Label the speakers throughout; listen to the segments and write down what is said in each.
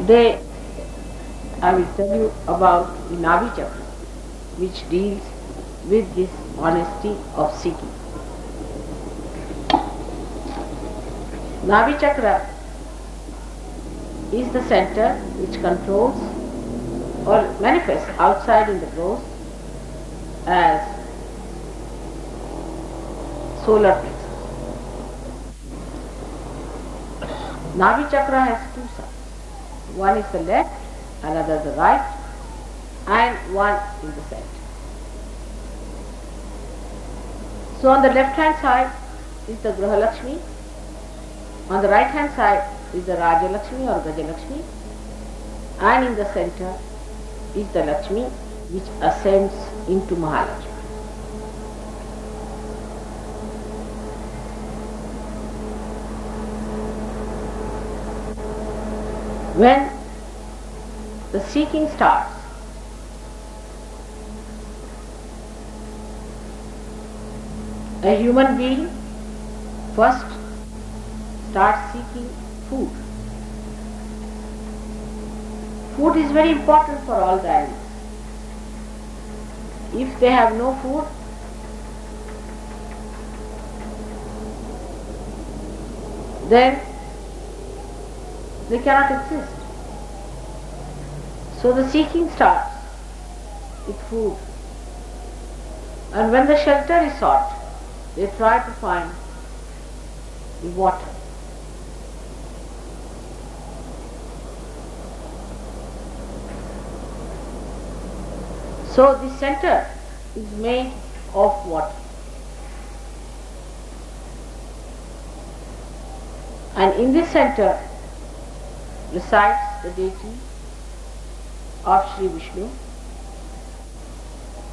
Speaker 1: Today I will tell you about the Nabhi Chakra, which deals with this honesty of seeking. Nabhi Chakra is the center which controls or manifests outside in the growth as solar plexus. Nabhi Chakra has two sides. One is the left, another the right, and one in the center. So on the left hand side is the Graha Lakshmi, on the right hand side is the Raja Lakshmi or Gaja Lakshmi, and in the center is the Lakshmi which ascends into Mahalakshmi. When the seeking starts, a human being first starts seeking food. Food is very important for all the animals. If they have no food, then they cannot exist. So the seeking starts with food. And when the shelter is sought, they try to find the water. So the center is made of water. And in this center resides the deity of Sri Vishnu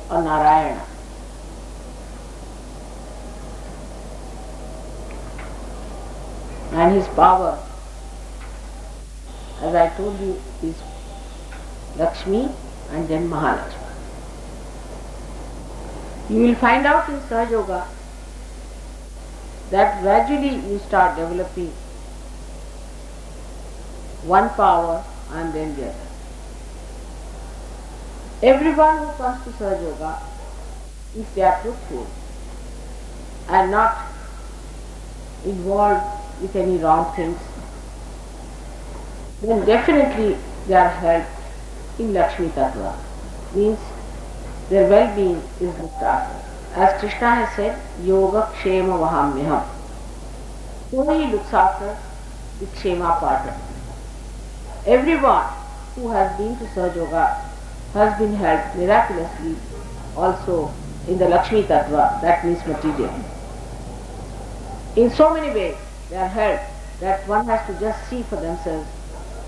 Speaker 1: or Narayana. And his power, as I told you, is Lakshmi and then Mahalakshmi. You will find out in Sahaja Yoga that gradually you start developing one power and then the other. Everyone who comes to Sahaja Yoga, if they are truthful and not involved with any wrong things, then definitely they are helped in Lakshmi Tattva. Means their well-being is looked after. As Krishna has said, Yoga Kshema Vahamyaham. So he looks after the Kshema part of it. Everyone who has been to Sahaja Yoga has been helped miraculously also in the Lakshmi Tattva, that means material. In so many ways they are helped that one has to just see for themselves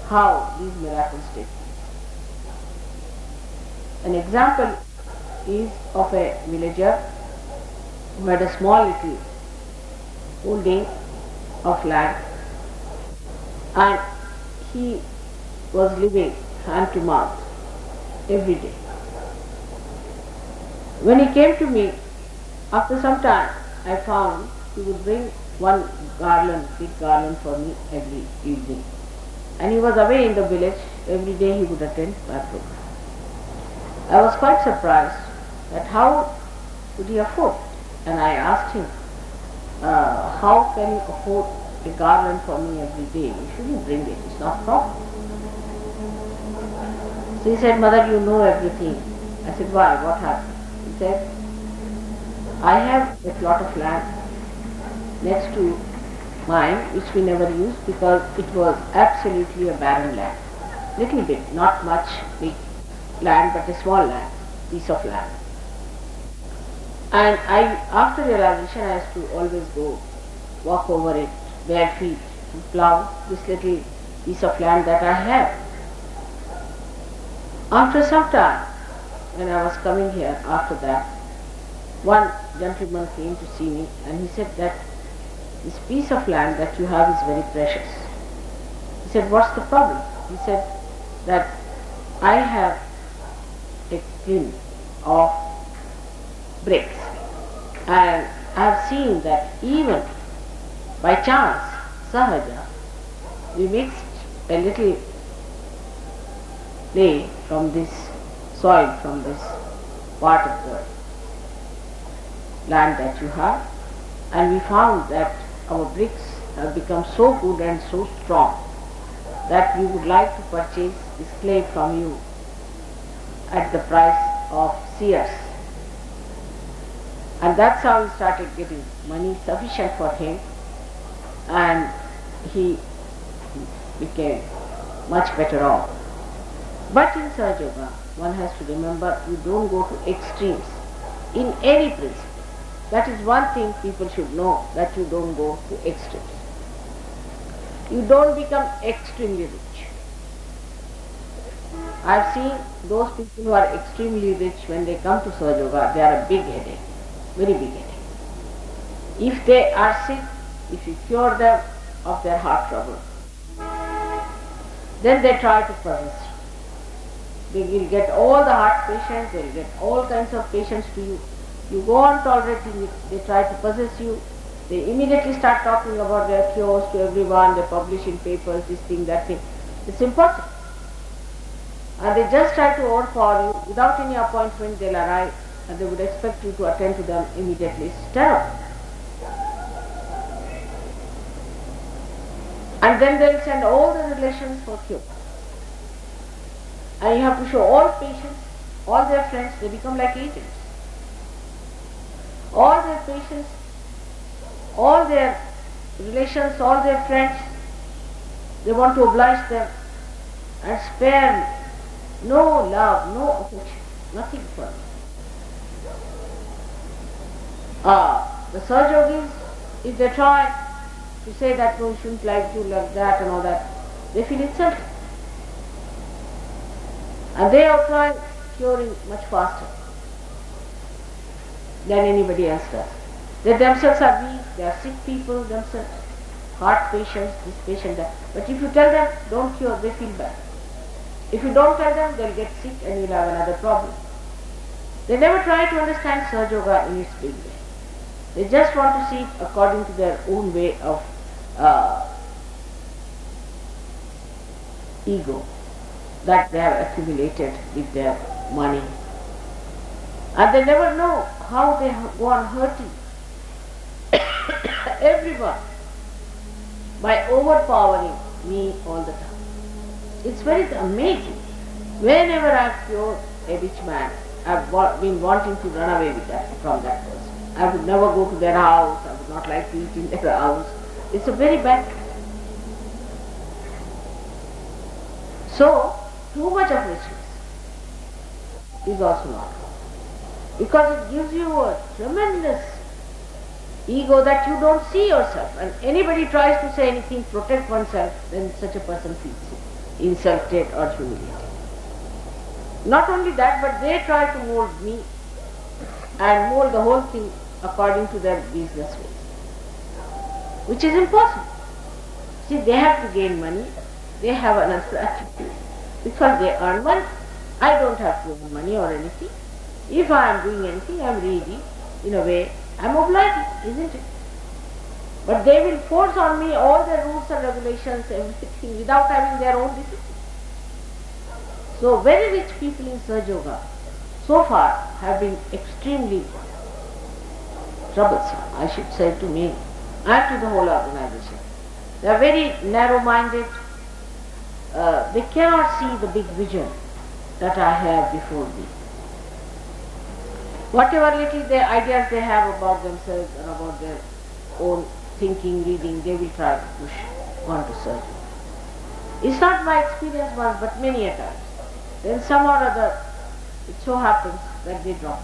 Speaker 1: how these miracles take place. An example is of a villager who had a small little holding of land, and he was living hand to mouth every day. When he came to me, after some time I found he would bring one garland, big garland for me every evening. And he was away in the village, every day he would attend my program. I was quite surprised that how could he afford? And I asked him, how can you afford a garland for me every day? You shouldn't bring it, it's not proper. So he said, Mother, you know everything. I said, why? What happened? He said, I have a plot of land next to mine which we never used because it was absolutely a barren land. Little bit, not much big land, but a small land, piece of land. And after realization, I used to always go walk over it, bare feet, and plow this little piece of land that I have. After some time, when I was coming here after that, one gentleman came to see me and he said that this piece of land that you have is very precious. He said, what's the problem? He said that I have a tin of bricks and I have seen that even by chance, sahaja, we mixed a little clay from this soil, from this part of the land that you have, and we found that our bricks have become so good and so strong that we would like to purchase this clay from you at the price of Sears. And that's how he started getting money sufficient for him, and he became much better off. But in Sahaja Yoga, one has to remember, you don't go to extremes in any principle. That is one thing people should know, that you don't go to extremes. You don't become extremely rich. I have seen those people who are extremely rich, when they come to Sahaja Yoga, they are a big headache, very big headache. If they are sick, if you cure them of their heart trouble, then they try to possess you. They will get all the heart patients, they will get all kinds of patients to you. You go on tolerating it, they try to possess you. They immediately start talking about their cures to everyone, they publish in papers, this thing, that thing. It's impossible. And they just try to overpower you. Without any appointment, they'll arrive and they would expect you to attend to them immediately. It's terrible. And then they'll send all the relations for cure. And you have to show all patients, all their friends, they become like agents. All their patients, all their relations, all their friends, they want to oblige them and spare no love, no affection, nothing for them. The Sahaja Yogis, if they try to say that no, you shouldn't like you, like that and all that, they feel insulted. And they are trying curing much faster than anybody else does. They themselves are weak, they are sick people themselves, heart patients, this patient, that. But if you tell them, don't cure, they feel bad. If you don't tell them, they'll get sick and you'll have another problem. They never try to understand Sahaja Yoga in its big way. They just want to see it according to their own way of ego that they have accumulated with their money. And they never know how they go on hurting everyone by overpowering me all the time. It's very amazing. Whenever I've cured a rich man, I've been wanting to run away with that, from that person. I would never go to their house, I would not like to eat in their house. It's a very bad thing. So, too much of richness is also not good, because it gives you a tremendous ego that you don't see yourself, and anybody tries to say anything, protect oneself, then such a person feels insulted or humiliated. Not only that, but they try to mold me and mold the whole thing according to their business ways, which is impossible. See, they have to gain money, they have another attitude, because they earn money. I don't have to earn money or anything. If I am doing anything, I am ready, in a way, I am obliging, isn't it? But they will force on me all the rules and regulations, everything, without having their own discipline. So very rich people in Sahaja Yoga so far have been extremely troublesome, I should say, to me and to the whole organization. They are very narrow-minded. They cannot see the big vision that I have before me. Whatever little ideas they have about themselves and about their own thinking, reading, they will try to push on to Sahaja. It's not my experience once, but many a times. Then some or other, it so happens that they drop out.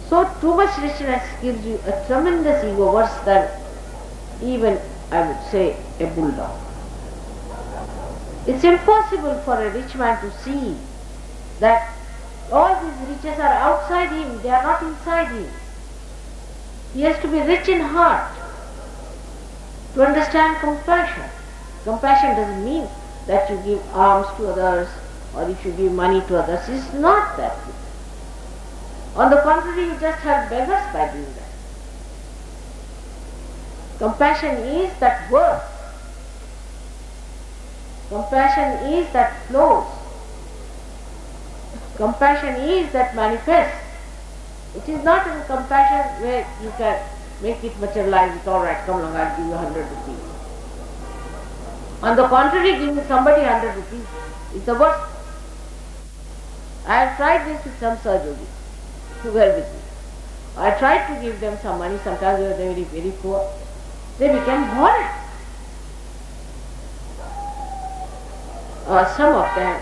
Speaker 1: So too much richness gives you a tremendous ego, worse than even, I would say, a bulldog. It's impossible for a rich man to see that all these riches are outside him, they are not inside him. He has to be rich in heart to understand compassion. Compassion doesn't mean that you give alms to others or if you give money to others. It's not that. On the contrary, you just help beggars by doing that. Compassion is that work Compassion is that flows. Compassion is that manifests. It is not in compassion where you can make it materialize it, all right, come along, I'll give you 100 rupees. On the contrary, giving somebody 100 rupees is the worst. I have tried this with some Sahajogis who were with me. I tried to give them some money, sometimes they were very, very poor. They became horrid. Some of them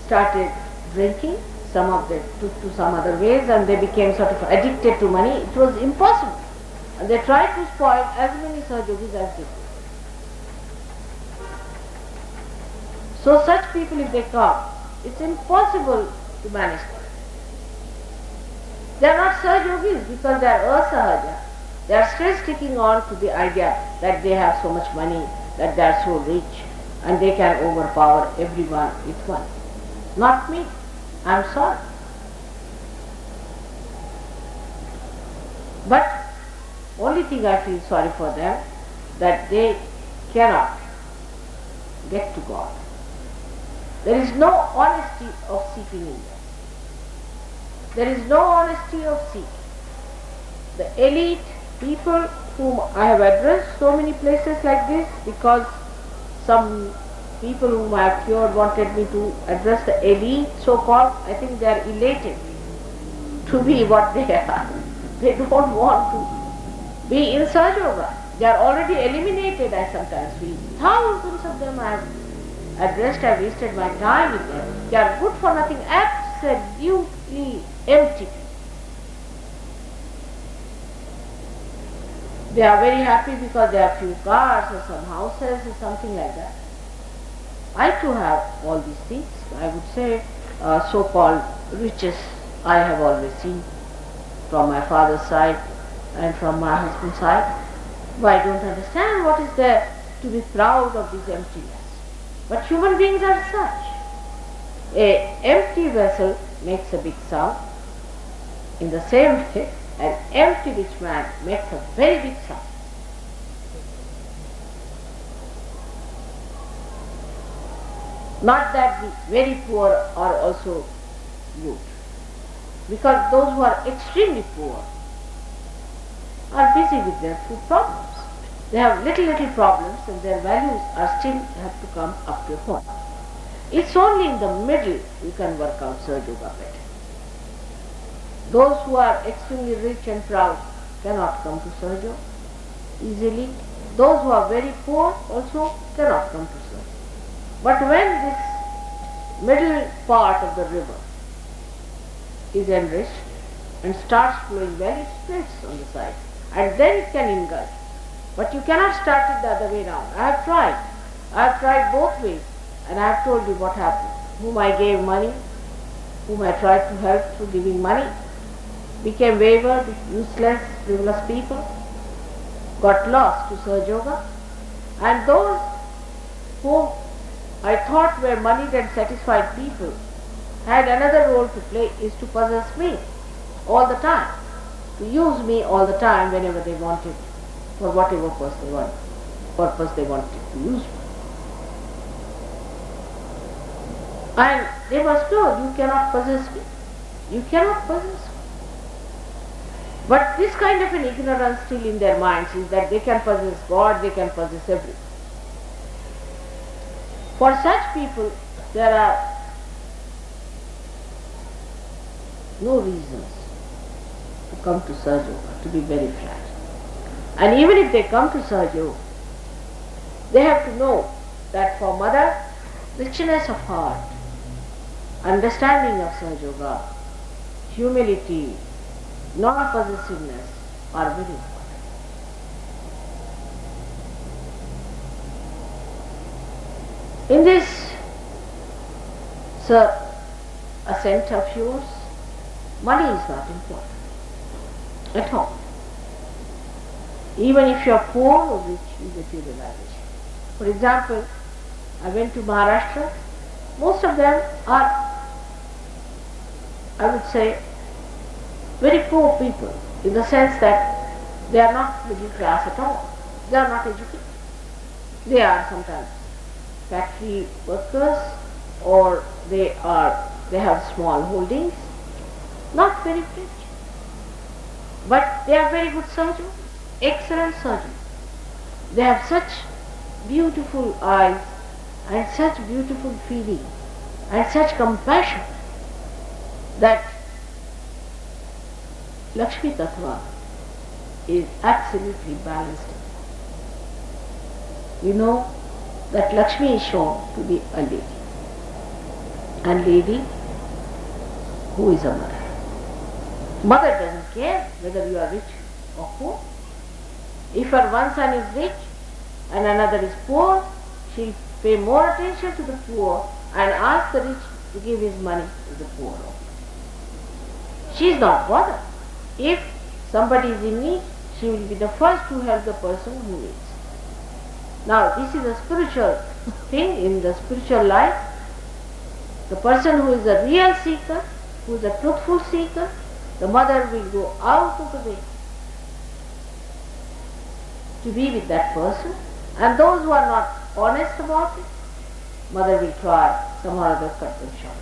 Speaker 1: started drinking, some of them took to some other ways, and they became sort of addicted to money. It was impossible. And they tried to spoil as many Sahajogis as they could. So such people, if they come, it's impossible to manage them. They are not Sahajogis because they are asahaja. They are still sticking on to the idea that they have so much money, that they are so rich, and they can overpower everyone with one. Not me. I am sorry. But only thing I feel sorry for them, that they cannot get to God. There is no honesty of seeking in them. There is no honesty of seeking. The elite people whom I have addressed so many places like this, because some people whom I have cured wanted me to address the elite, so-called. I think they are elated to be what they are. They don't want to be in Sahaja Yoga. They are already eliminated, I sometimes feel. Thousands of them I have addressed, I have wasted my time with them. They are good for nothing, absolutely empty. They are very happy because they have few cars or some houses or something like that. I too have all these things. I would say so-called riches I have always seen from my father's side and from my husband's side. But I don't understand what is there to be proud of this emptiness. But human beings are such. An empty vessel makes a big sound. In the same way, an empty rich man makes a very big sound. Not that the very poor are also good. Because those who are extremely poor are busy with their food problems. They have little problems and their values are still have to come up to a point. It's only in the middle you can work out Sahaja Yoga better. Those who are extremely rich and proud cannot come to Sahaja Yoga easily. Those who are very poor also cannot come to Sahaja Yoga. But when this middle part of the river is enriched and starts flowing well, it splits on the side and then it can engulf. But you cannot start it the other way round. I have tried both ways, and I have told you what happened. Whom I gave money, whom I tried to help through giving money, became wayward, useless, frivolous people, got lost to Sahaja Yoga, and those whom I thought were moneyed and satisfied people had another role to play, is to possess me all the time, to use me all the time whenever they wanted, for whatever purpose they wanted to use me. And they must know, you cannot possess me. You cannot possess me. But this kind of an ignorance still in their minds is that they can possess God, they can possess everything. For such people, there are no reasons to come to Sahaja Yoga, to be very frank. And even if they come to Sahaja Yoga, they have to know that for Mother, richness of heart, understanding of Sahaja Yoga, humility, non-possessiveness are very important. In this ascent of yours, money is not important at all. Even if you are poor or rich, you get your realization. For example, I went to Maharashtra. Most of them are, I would say, very poor people, in the sense that they are not middle class at all. They are not educated. They are sometimes factory workers, or they have small holdings, not very rich, but they are very good surgeons, excellent surgeons. They have such beautiful eyes and such beautiful feeling and such compassion that Lakshmi Tattva is absolutely balanced. You know that Lakshmi is shown to be a lady, and lady who is a mother. Mother doesn't care whether you are rich or poor. If her one son is rich and another is poor, she will pay more attention to the poor and ask the rich to give his money to the poor. She is not bothered. If somebody is in need, she will be the first to help the person who needs. Now, this is a spiritual thing in the spiritual life. The person who is a real seeker, who is a truthful seeker, the mother will go out of the way to be with that person, and those who are not honest about it, mother will try some or other cut them short.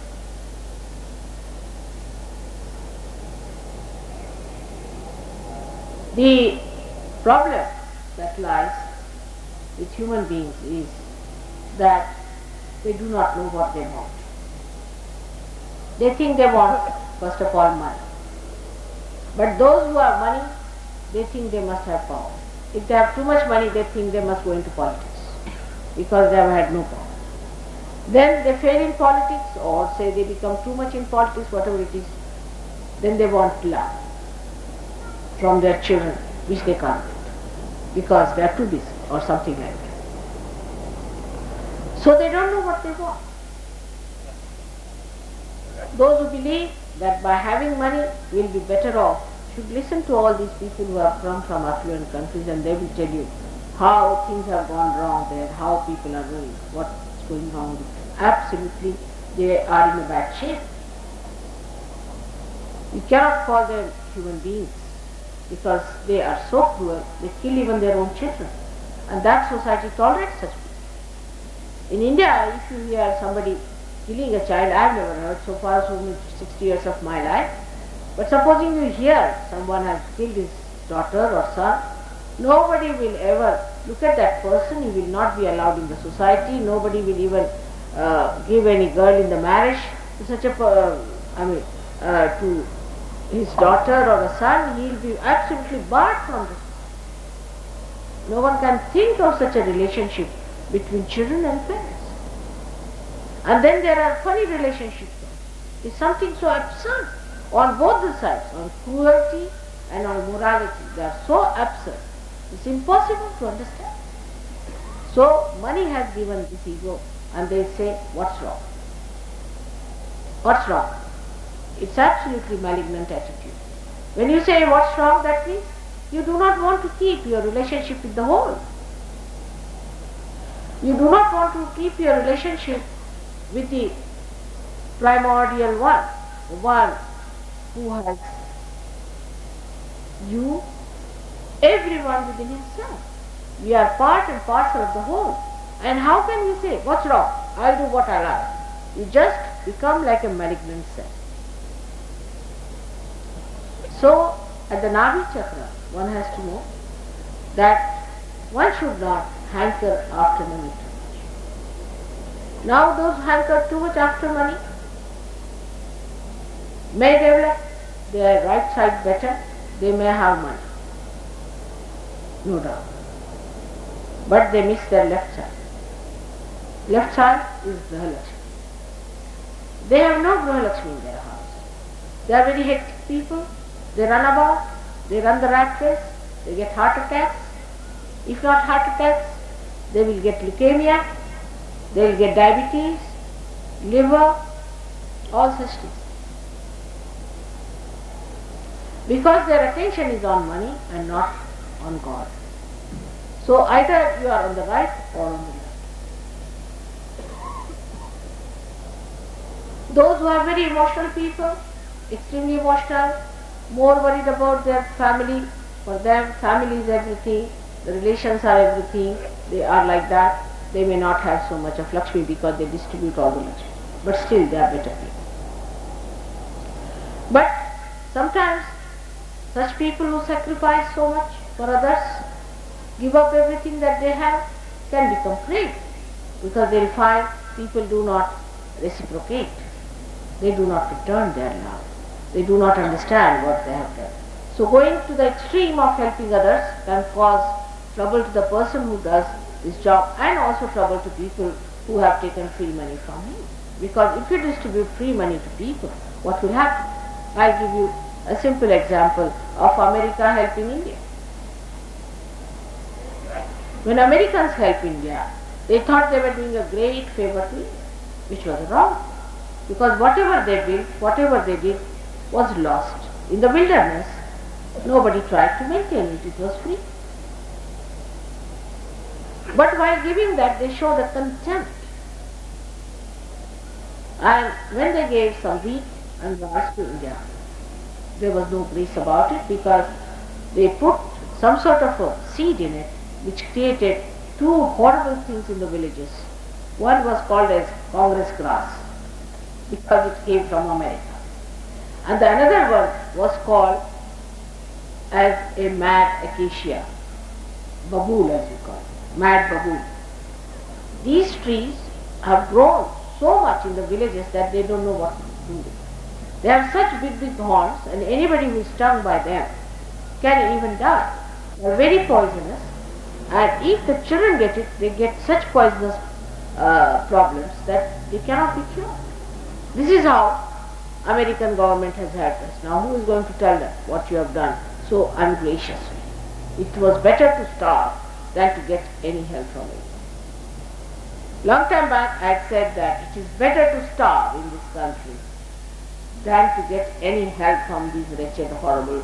Speaker 1: The problem that lies with human beings is that they do not know what they want. They think they want, first of all, money. But those who have money, they think they must have power. If they have too much money, they think they must go into politics because they have had no power. Then they fail in politics, or say they become too much in politics, whatever it is. Then they want love from their children, which they can't get because they are too busy or something like that. So they don't know what they want. Those who believe that by having money we will be better off should listen to all these people who have come from affluent countries, and they will tell you how things have gone wrong there, how people are doing, what's going wrong with them. Absolutely, they are in a bad shape. You cannot call them human beings because they are so cruel, they kill even their own children. And that society tolerates such people. In India, if you hear somebody killing a child, I have never heard so far, so many 60 years of my life. But supposing you hear someone has killed his daughter or son, nobody will ever look at that person. He will not be allowed in the society. Nobody will even give any girl in the marriage to such a, to his daughter or a son. He will be absolutely barred from this. No one can think of such a relationship between children and parents. And then there are funny relationships. It's something so absurd on both the sides, on cruelty and on morality. They are so absurd. It's impossible to understand. So money has given this ego, and they say, what's wrong? What's wrong? It's absolutely malignant attitude. When you say what's wrong, that means you do not want to keep your relationship with the whole. You do not want to keep your relationship with the primordial one, the one who has you, everyone within himself. We are part and parcel of the whole. And how can you say, what's wrong? I'll do what I like. You just become like a malignant self. So, at the Nabhi Chakra, one has to know that one should not hanker after money too much. Now those who hanker too much after money may develop their right side better, they may have money, no doubt. But they miss their left side. Left side is Grahalakshmi. They have no Grahalakshmi in their house. They are very hectic people. They run about, they run the rat race, they get heart attacks. If not heart attacks, they will get leukemia, they will get diabetes, liver, all such things. Because their attention is on money and not on God. So either you are on the right or on the left. Those who are very emotional people, extremely emotional, more worried about their family. For them, family is everything, the relations are everything, they are like that. they may not have so much of Lakshmi because they distribute all the Lakshmi. But still they are better people. But sometimes such people who sacrifice so much for others, give up everything that they have, can become great, because they will find people do not reciprocate. They do not return their love. They do not understand what they have done. So going to the extreme of helping others can cause trouble to the person who does this job, and also trouble to people who have taken free money from him. Because if you distribute free money to people, what will happen? I'll give you a simple example of America helping India. When Americans helped India, they thought they were doing a great favor to India, which was wrong. Because whatever they built, whatever they did, was lost. In the wilderness, nobody tried to maintain it, it was free. But while giving that, they showed a contempt. And when they gave some wheat and rice to India, there was no grace about it, because they put some sort of a seed in it which created two horrible things in the villages. One was called as Congress grass, because it came from America. And the another one was called as a mad acacia, babool as we call it, mad babool. These trees have grown so much in the villages that they don't know what to do with. They have such big horns, and anybody who is stung by them can even die. They are very poisonous, and if the children get it, they get such poisonous problems that they cannot be cured. This is how American government has helped us. Now who is going to tell them what you have done so ungraciously? It was better to starve than to get any help from it. Long time back I had said that it is better to starve in this country than to get any help from these wretched, horrible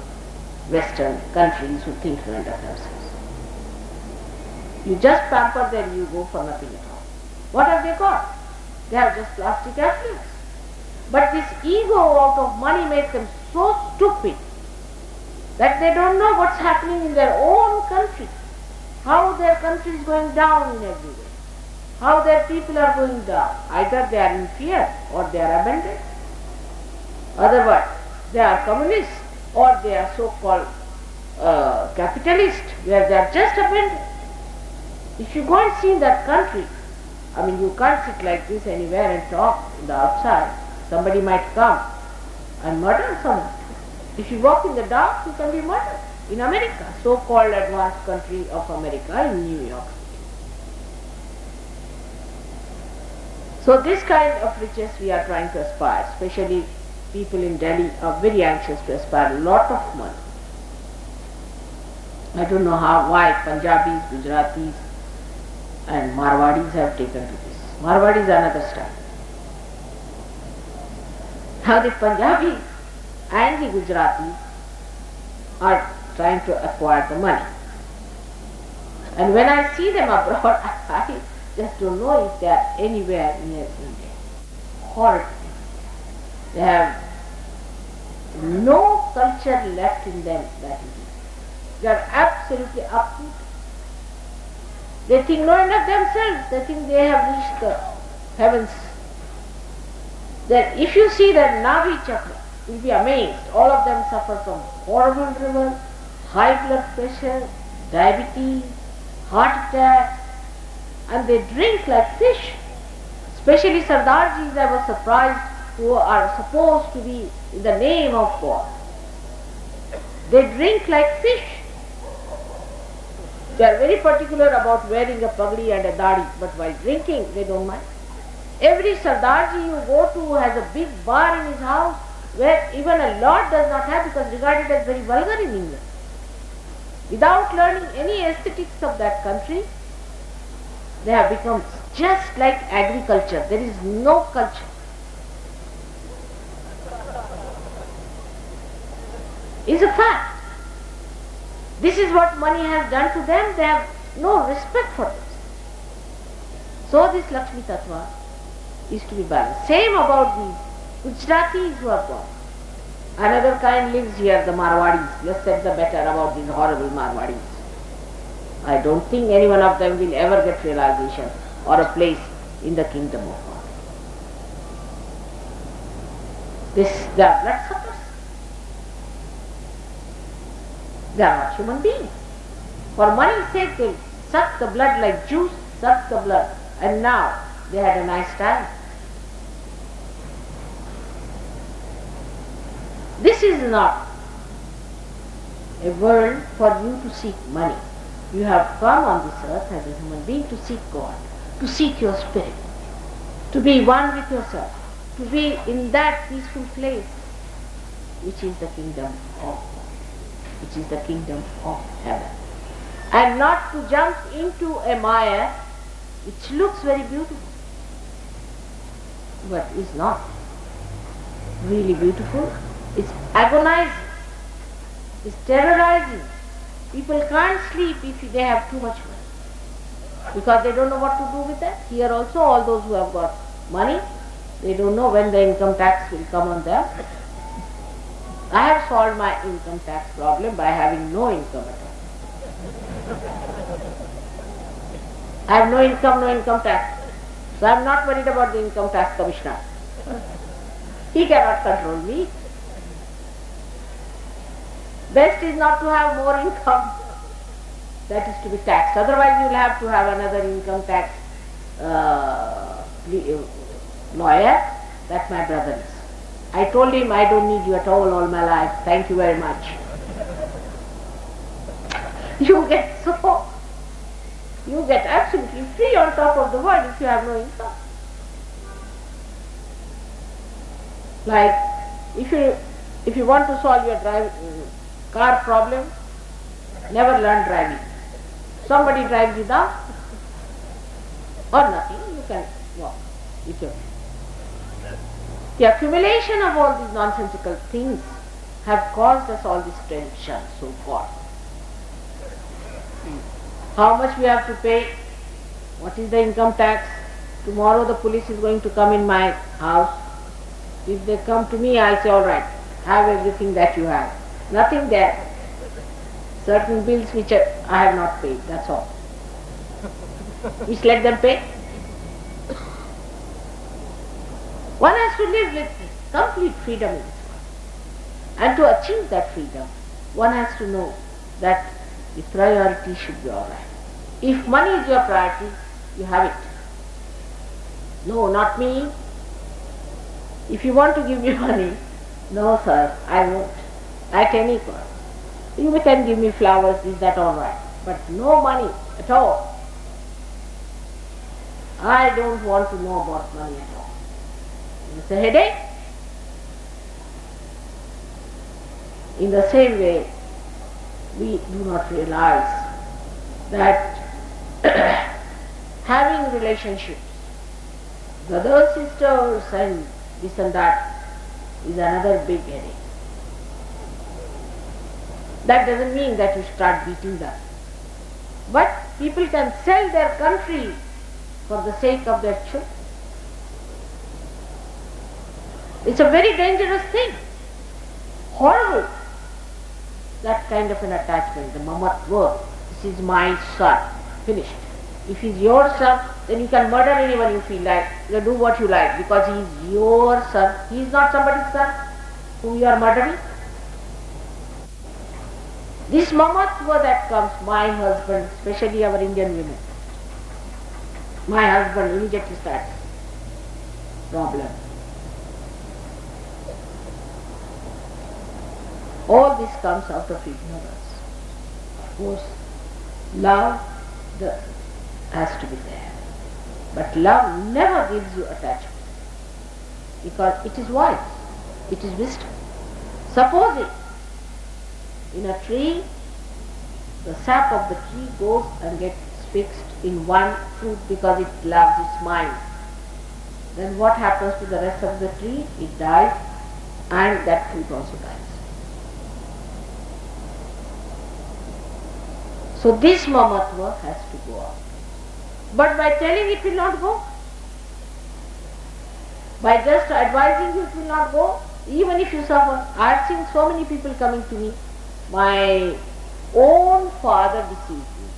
Speaker 1: Western countries who think well of themselves. You just pamper them, you go for nothing at all. What have they got? They have just plastic affluence. But this ego out of money makes them so stupid that they don't know what's happening in their own country, how their country is going down in every way, how their people are going down. Either they are in fear or they are abandoned. Otherwise, they are communists or they are so-called capitalist, where they are just abandoned. If you go and see that country, I mean, you can't sit like this anywhere and talk in the outside. Somebody might come and murder someone. If you walk in the dark, you can be murdered. In America, so-called advanced country of America, in New York City. So this kind of riches we are trying to aspire, especially people in Delhi are very anxious to aspire a lot of money. I don't know why Punjabis, Gujaratis and Marwadis have taken to this. Marwadis are another style. Now the Punjabis and the Gujaratis are trying to acquire the money. And when I see them abroad, I just don't know if they are anywhere near India. Horrid. They have no culture left in them that is. They are absolutely uprooted. They think no end of themselves. They think they have reached the heavens. That if you see that Nabhi Chakra, you'll be amazed. All of them suffer from horrible river, high blood pressure, diabetes, heart attack, and they drink like fish. Especially Sardarjis, I was surprised, who are supposed to be in the name of God. They drink like fish. They are very particular about wearing a pagdi and a dadi, but while drinking, they don't mind. Every Sardarji you go to has a big bar in his house where even a lord does not have, because regarded as very vulgar in England. Without learning any aesthetics of that country, they have become just like agriculture. There is no culture. It's a fact. This is what money has done to them. They have no respect for this. So this Lakshmi Tattva is to be balanced. Same about these Gujaratis who have gone. Another kind lives here, the Marwadis. Less said the better about these horrible Marwadis. I don't think any one of them will ever get realization or a place in the kingdom of God. They are bloodsuckers. They are not human beings. For money's sake, they suck the blood like juice, suck the blood, and now they had a nice time. This is not a world for you to seek money. You have come on this earth as a human being to seek God, to seek your spirit, to be one with yourself, to be in that peaceful place which is the kingdom of God, which is the kingdom of heaven. And not to jump into a Maya which looks very beautiful, but is not really beautiful. It's agonizing, it's terrorizing. People can't sleep if they have too much money, because they don't know what to do with that. Here also, all those who have got money, they don't know when the income tax will come on them. I have solved my income tax problem by having no income at all. I have no income tax. So I am not worried about the income tax commissioner. He cannot control me. Best is not to have more income, that is to be taxed. Otherwise you will have to have another income tax lawyer. That my brother is. I told him, I don't need you at all my life. Thank you very much. You get absolutely free on top of the world if you have no income. Like if you want to solve your car problem, never learn driving. Somebody drives you down or nothing, you can walk with your. The accumulation of all these nonsensical things have caused us all this tension, so called. How much we have to pay? What is the income tax? Tomorrow the police is going to come in my house. If they come to me, I'll say, all right, have everything that you have. Nothing there. Certain bills which I have not paid, that's all. Which let them pay. One has to live with complete freedom in this world. And to achieve that freedom, one has to know that the priority should be all right. If money is your priority, you have it. No, not me. If you want to give me money, no sir, I won't. At any cost. You can give me flowers, is that all right? But no money at all. I don't want to know about money at all. It's a headache. In the same way, we do not realize that having relationships, brothers, sisters, and this and that, is another big headache. That doesn't mean that you start beating them. But people can sell their country for the sake of their children. It's a very dangerous thing. Horrible. That kind of an attachment, the mamatva. This is my son. Finished. If he's your son, then you can murder anyone you feel like. You can do what you like because he's your son. He is not somebody's son whom you are murdering. This mamatva that comes, my husband, especially our Indian women. My husband immediately starts problem. All this comes out of ignorance. Of course, love has to be there. But love never gives you attachment. Because it is wise. It is wisdom. Supposing in a tree, the sap of the tree goes and gets fixed in one fruit because it loves its mind. Then what happens to the rest of the tree? It dies and that fruit also dies. So this mamatva has to go out. But by telling it will not go. By just advising you it will not go, even if you suffer. I have seen so many people coming to me. My own father deceived me.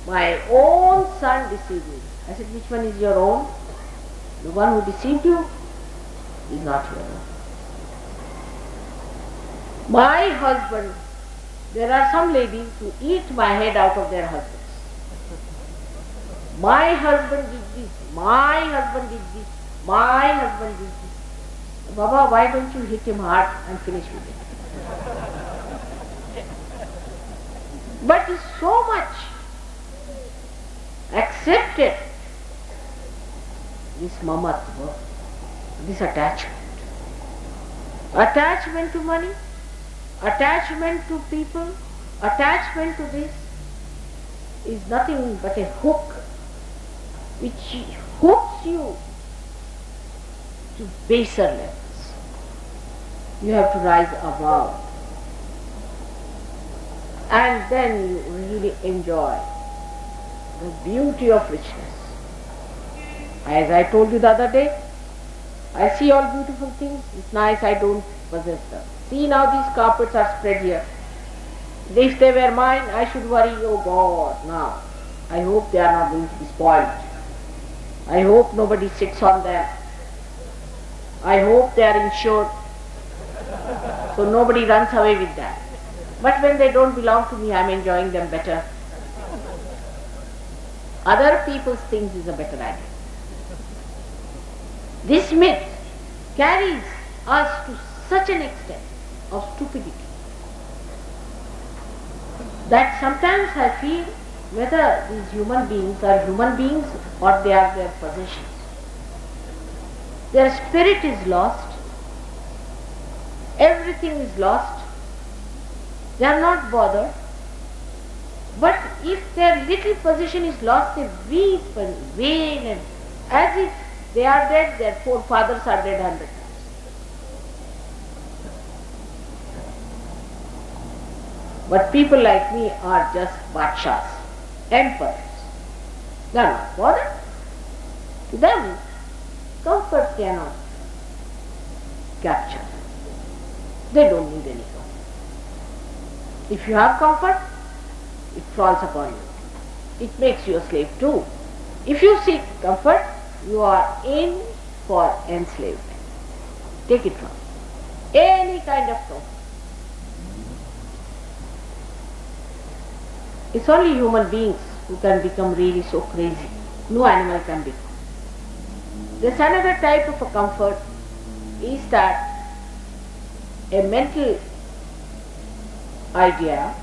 Speaker 1: My own son deceived me. I said, which one is your own? The one who deceived you is not your own. My husband, there are some ladies who eat my head out of their husbands. My husband did this, my husband did this, my husband did this. Baba, why don't you hit him hard and finish with it? But it's so much accepted, this mamatva, this attachment. Attachment to money, attachment to people, attachment to this is nothing but a hook which hooks you to baser levels. You have to rise above, and then you really enjoy the beauty of richness. As I told you the other day, I see all beautiful things, it's nice, I don't possess them. See, now these carpets are spread here. If they were mine, I should worry, oh God, now. I hope they are not going to be spoiled. I hope nobody sits on them. I hope they are insured, so nobody runs away with them. But when they don't belong to me, I am enjoying them better. Other people's things is a better idea. This myth carries us to such an extent of stupidity that sometimes I feel whether these human beings are human beings or they are their possessions. Their spirit is lost, everything is lost, they are not bothered. But if their little possession is lost, they weep and wail, and as if they are dead, their forefathers are dead 100 times. But people like me are just badshahs, emperors. They are not bothered. To them, comfort cannot capture. They don't need any comfort. If you have comfort, it falls upon you. It makes you a slave too. If you seek comfort, you are in for enslavement. Take it from any kind of comfort. It's only human beings who can become really so crazy. No animal can become. There's another type of a comfort is that a mental idea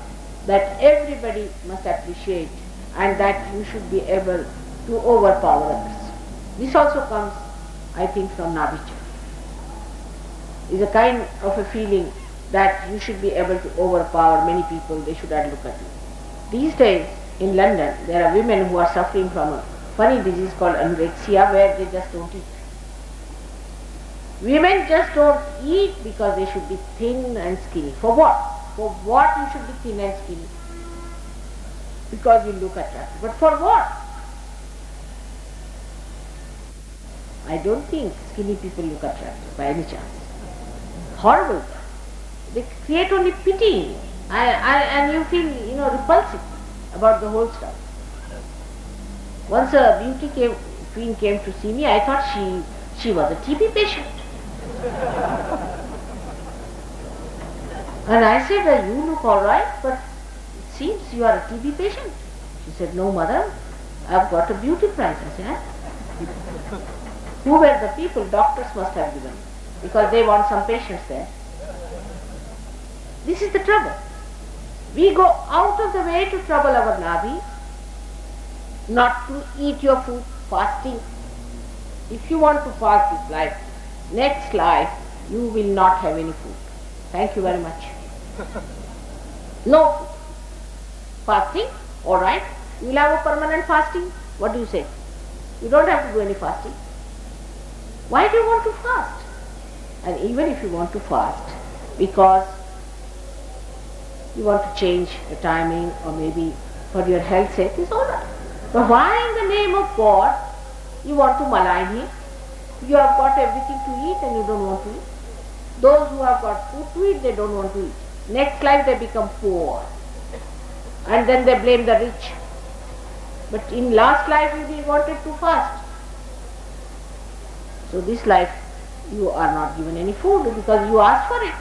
Speaker 1: that everybody must appreciate and that you should be able to overpower others. This also comes, I think, from Nabhi Chakra. It's a kind of a feeling that you should be able to overpower many people, they should not look at you. These days in London, there are women who are suffering from a funny disease called anorexia, where they just don't eat. Women just don't eat because they should be thin and skinny. For what? For what you should be thin and skinny? Because you look attractive. But for what? I don't think skinny people look attractive by any chance. Horrible. They create only pity, and you feel, repulsive about the whole stuff. Once a beauty queen came to see me, I thought she was a TB patient. And I said, you look all right, but it seems you are a TB patient. She said, no mother, I've got a beauty prize. I said, huh? Who were the people? Doctors must have given, because they want some patients there. This is the trouble. We go out of the way to trouble our Nabhi, not to eat your food, fasting. If you want to fast this life, next life you will not have any food. Thank you very much. No food. Fasting, alright. You will have a permanent fasting. What do you say? You don't have to do any fasting. Why do you want to fast? And even if you want to fast, because you want to change the timing or maybe for your health's sake, it's alright. But why in the name of God you want to malign him? You have got everything to eat and you don't want to eat. Those who have got food to eat, they don't want to eat. Next life they become poor. And then they blame the rich. But in last life we wanted to fast. So this life you are not given any food because you asked for it.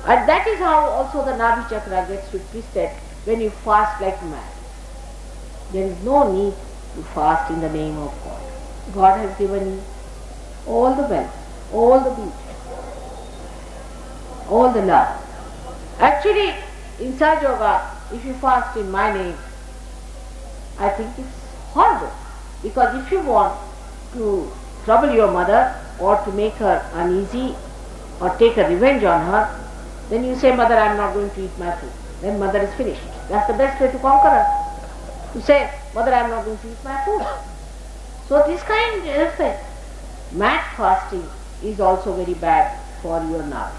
Speaker 1: And that is how also the Nabhi Chakra gets twisted when you fast like mad. There is no need to fast in the name of God. God has given you all the wealth, all the beauty, all the love. Actually, in Sahaja Yoga, if you fast in my name, I think it's horrible. Because if you want to trouble your mother or to make her uneasy or take a revenge on her, then you say, Mother, I am not going to eat my food. Then mother is finished. That's the best way to conquer her. To say, Mother, I am not going to eat my food. So this kind of effect, mad fasting is also very bad for your nerve.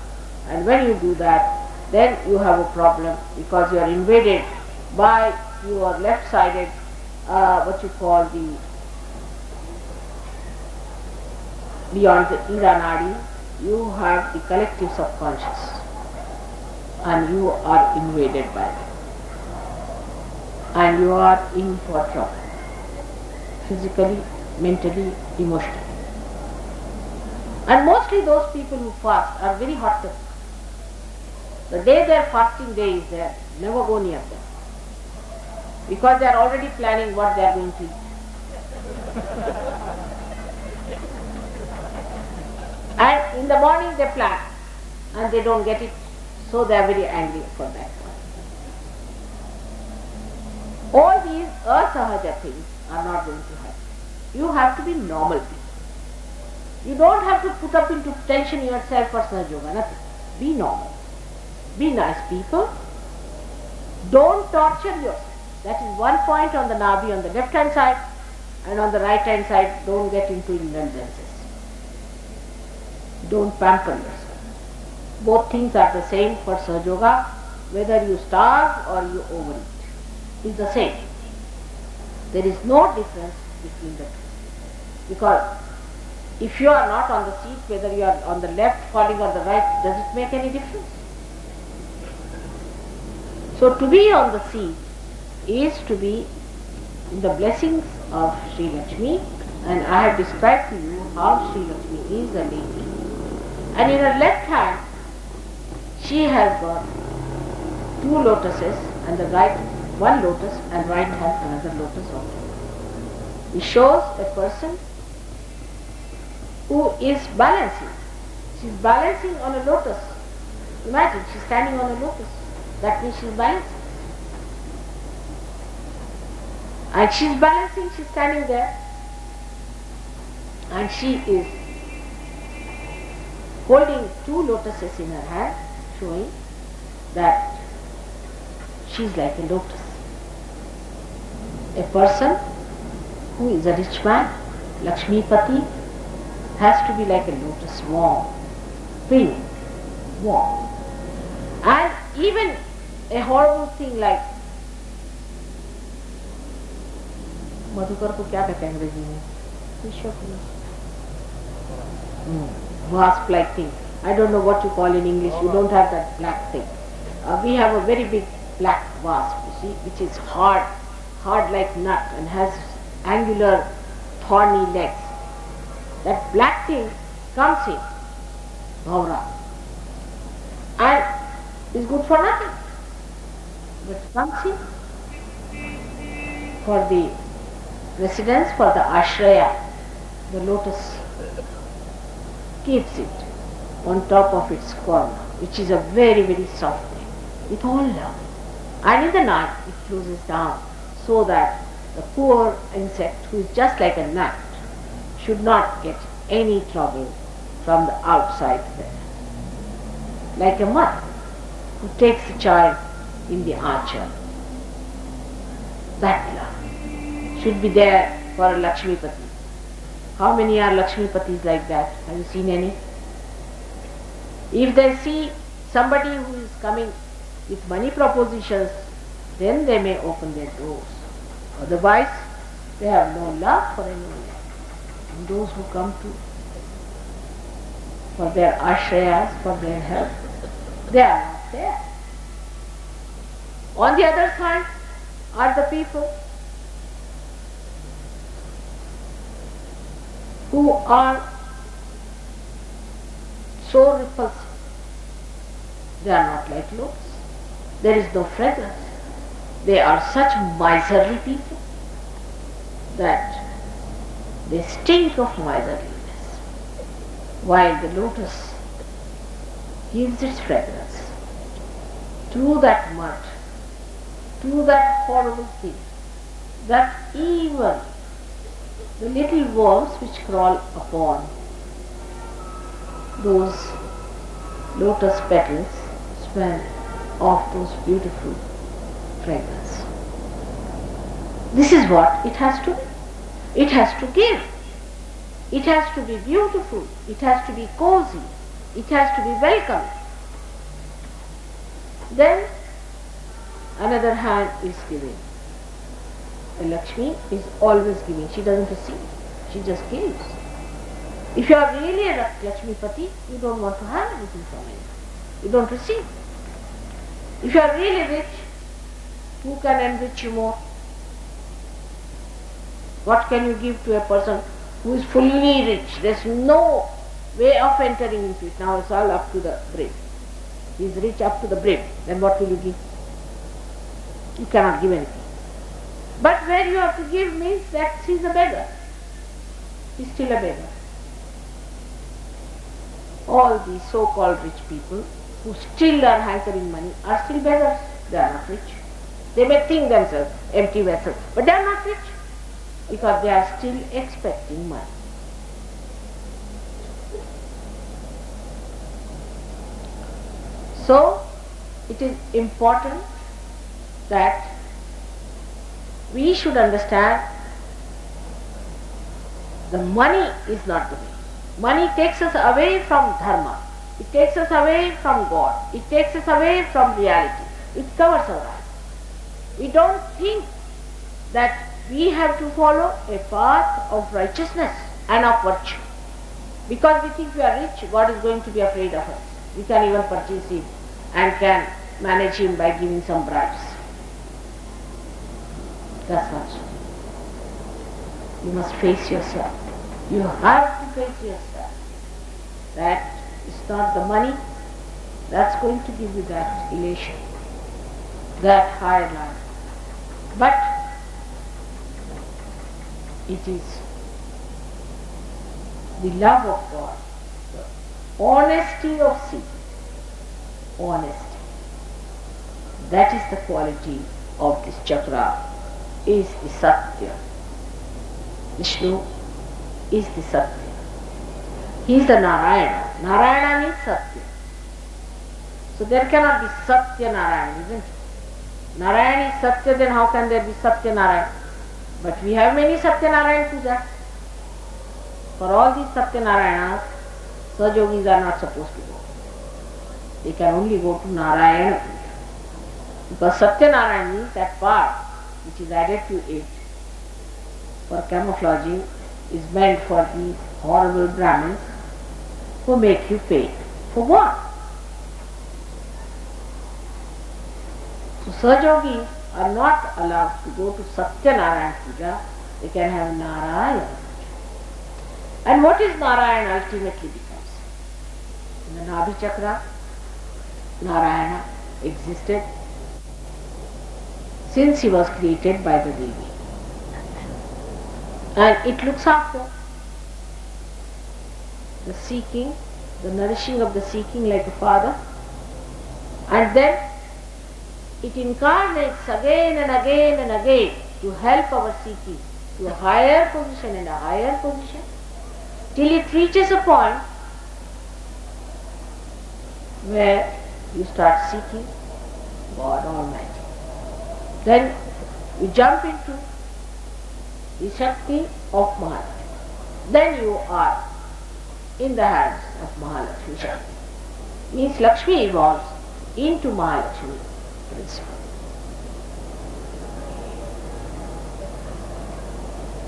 Speaker 1: And when you do that, then you have a problem because you are invaded by your left-sided, what you call the, beyond the Ira Nadi, you have the collective subconscious and you are invaded by it. And you are in for trouble, physically, mentally, emotionally. And mostly those people who fast are very hot-tempered. The day their fasting day is there, never go near them. Because they are already planning what they are going to eat. And in the morning they plan and they don't get it, so they are very angry for that. All these asahaja things are not going to happen. You have to be normal people. You don't have to put up into tension yourself for Sahaja Yoga, nothing. Be normal. Be nice people. Don't torture yourself. That is one point on the Nabhi on the left hand side, and on the right hand side, don't get into indulgences. Don't pamper yourself. Both things are the same for Sahaja Yoga, whether you starve or you overeat. It's the same. There is no difference between the two. Because if you are not on the seat, whether you are on the left, falling on the right, does it make any difference? So to be on the seat is to be in the blessings of Sri Lakshmi, and I have described to you how Sri Lakshmi is a lady. And in her left hand, she has got two lotuses, and the right one lotus, and right hand another lotus also. It shows a person who is balancing. She is balancing on a lotus. Imagine, she is standing on a lotus. That means she is balancing. And she is balancing, she is standing there. And she is holding two lotuses in her hand, showing that she is like a lotus. A person who is a rich man, Lakshmipati, has to be like a lotus, warm, pink, warm. And even a horrible thing like Madhukar को क्या कहते हैं अंग्रेजी में? Wasp like thing. I don't know what you call in English. You don't have that black thing. We have a very big black wasp, you see, which is hard like nut and has angular, thorny legs. That black thing comes in, bhavra, and is good for nothing. But comes in for the residence, for the ashraya, the lotus keeps it on top of its corner, which is a very, very soft thing, with all love. And in the night it closes down so that the poor insect, who is just like a gnat, should not get any trouble from the outside there. Like a mother who takes the child in the archer. That love should be there for a Lakshmipati. How many are Lakshmipatis like that? Have you seen any? If they see somebody who is coming with money propositions, then they may open their doors. Otherwise, they have no love for anyone. And those who come to for their ashrayas, for their help, they are not there. On the other side, are the people who are so repulsive. They are not like lotus. There is no fragrance. They are such miserly people that they stink of miserliness, while the lotus gives its fragrance through that mud, through that horrible thing, that even the little worms which crawl upon those lotus petals smell of those beautiful fragrance. This is what it has to be. It has to give. It has to be beautiful. It has to be cozy. It has to be welcome. Then another hand is giving. And Lakshmi is always giving. She doesn't receive. She just gives. If you are really a Lakshmipati, you don't want to have anything from anyone. You don't receive. If you are really rich, who can enrich you more? What can you give to a person who is fully rich? There's no way of entering into it. Now it's all up to the brim. He is rich up to the brim. Then what will you give? You cannot give anything. But where you have to give means that he is a beggar. He is still a beggar. All these so-called rich people who still are hankering money are still beggars. They are not rich. They may think themselves empty vessels, but they are not rich because they are still expecting money. So, it is important that we should understand the money is not the way. Money takes us away from dharma. It takes us away from God. It takes us away from reality. It covers our eyes. We don't think that we have to follow a path of righteousness and of virtue. Because we think we are rich, God is going to be afraid of us. We can even purchase him and can manage him by giving some bribes. That's not so. You must face yourself. You have to face yourself. That is not the money that's going to give you that elation, that higher life. But it is the love of God, the honesty of seeking. Honesty. That is the quality of this chakra, is the Satya. Vishnu is the Satya. He is the Narayana. Narayana means Satya. So there cannot be Satya Narayana, isn't it? Narayana is Satya, then how can there be Satya Narayana? But we have many Satya Narayana pujas. For all these Satya Narayanas, Sajogis are not supposed to go. They can only go to Narayana puja. Because Satya Narayana means that part which is added to it for camouflaging is meant for the horrible Brahmins who make you pay. For what? So Sajogis are not allowed to go to Satya Narayana Puja. They can have Narayana Puja. And what is Narayana ultimately becomes? In the Nabhi Chakra, Narayana existed since he was created by the Devi. And it looks after the seeking, the nourishing of the seeking like a father. And then it incarnates again and again and again to help our seeking to a higher position and a higher position, till it reaches a point where you start seeking God Almighty. Then you jump into the Shakti of Mahalakshmi. Then you are in the hands of Mahalakshmi Shakti. Means Lakshmi evolves into Mahalakshmi principle.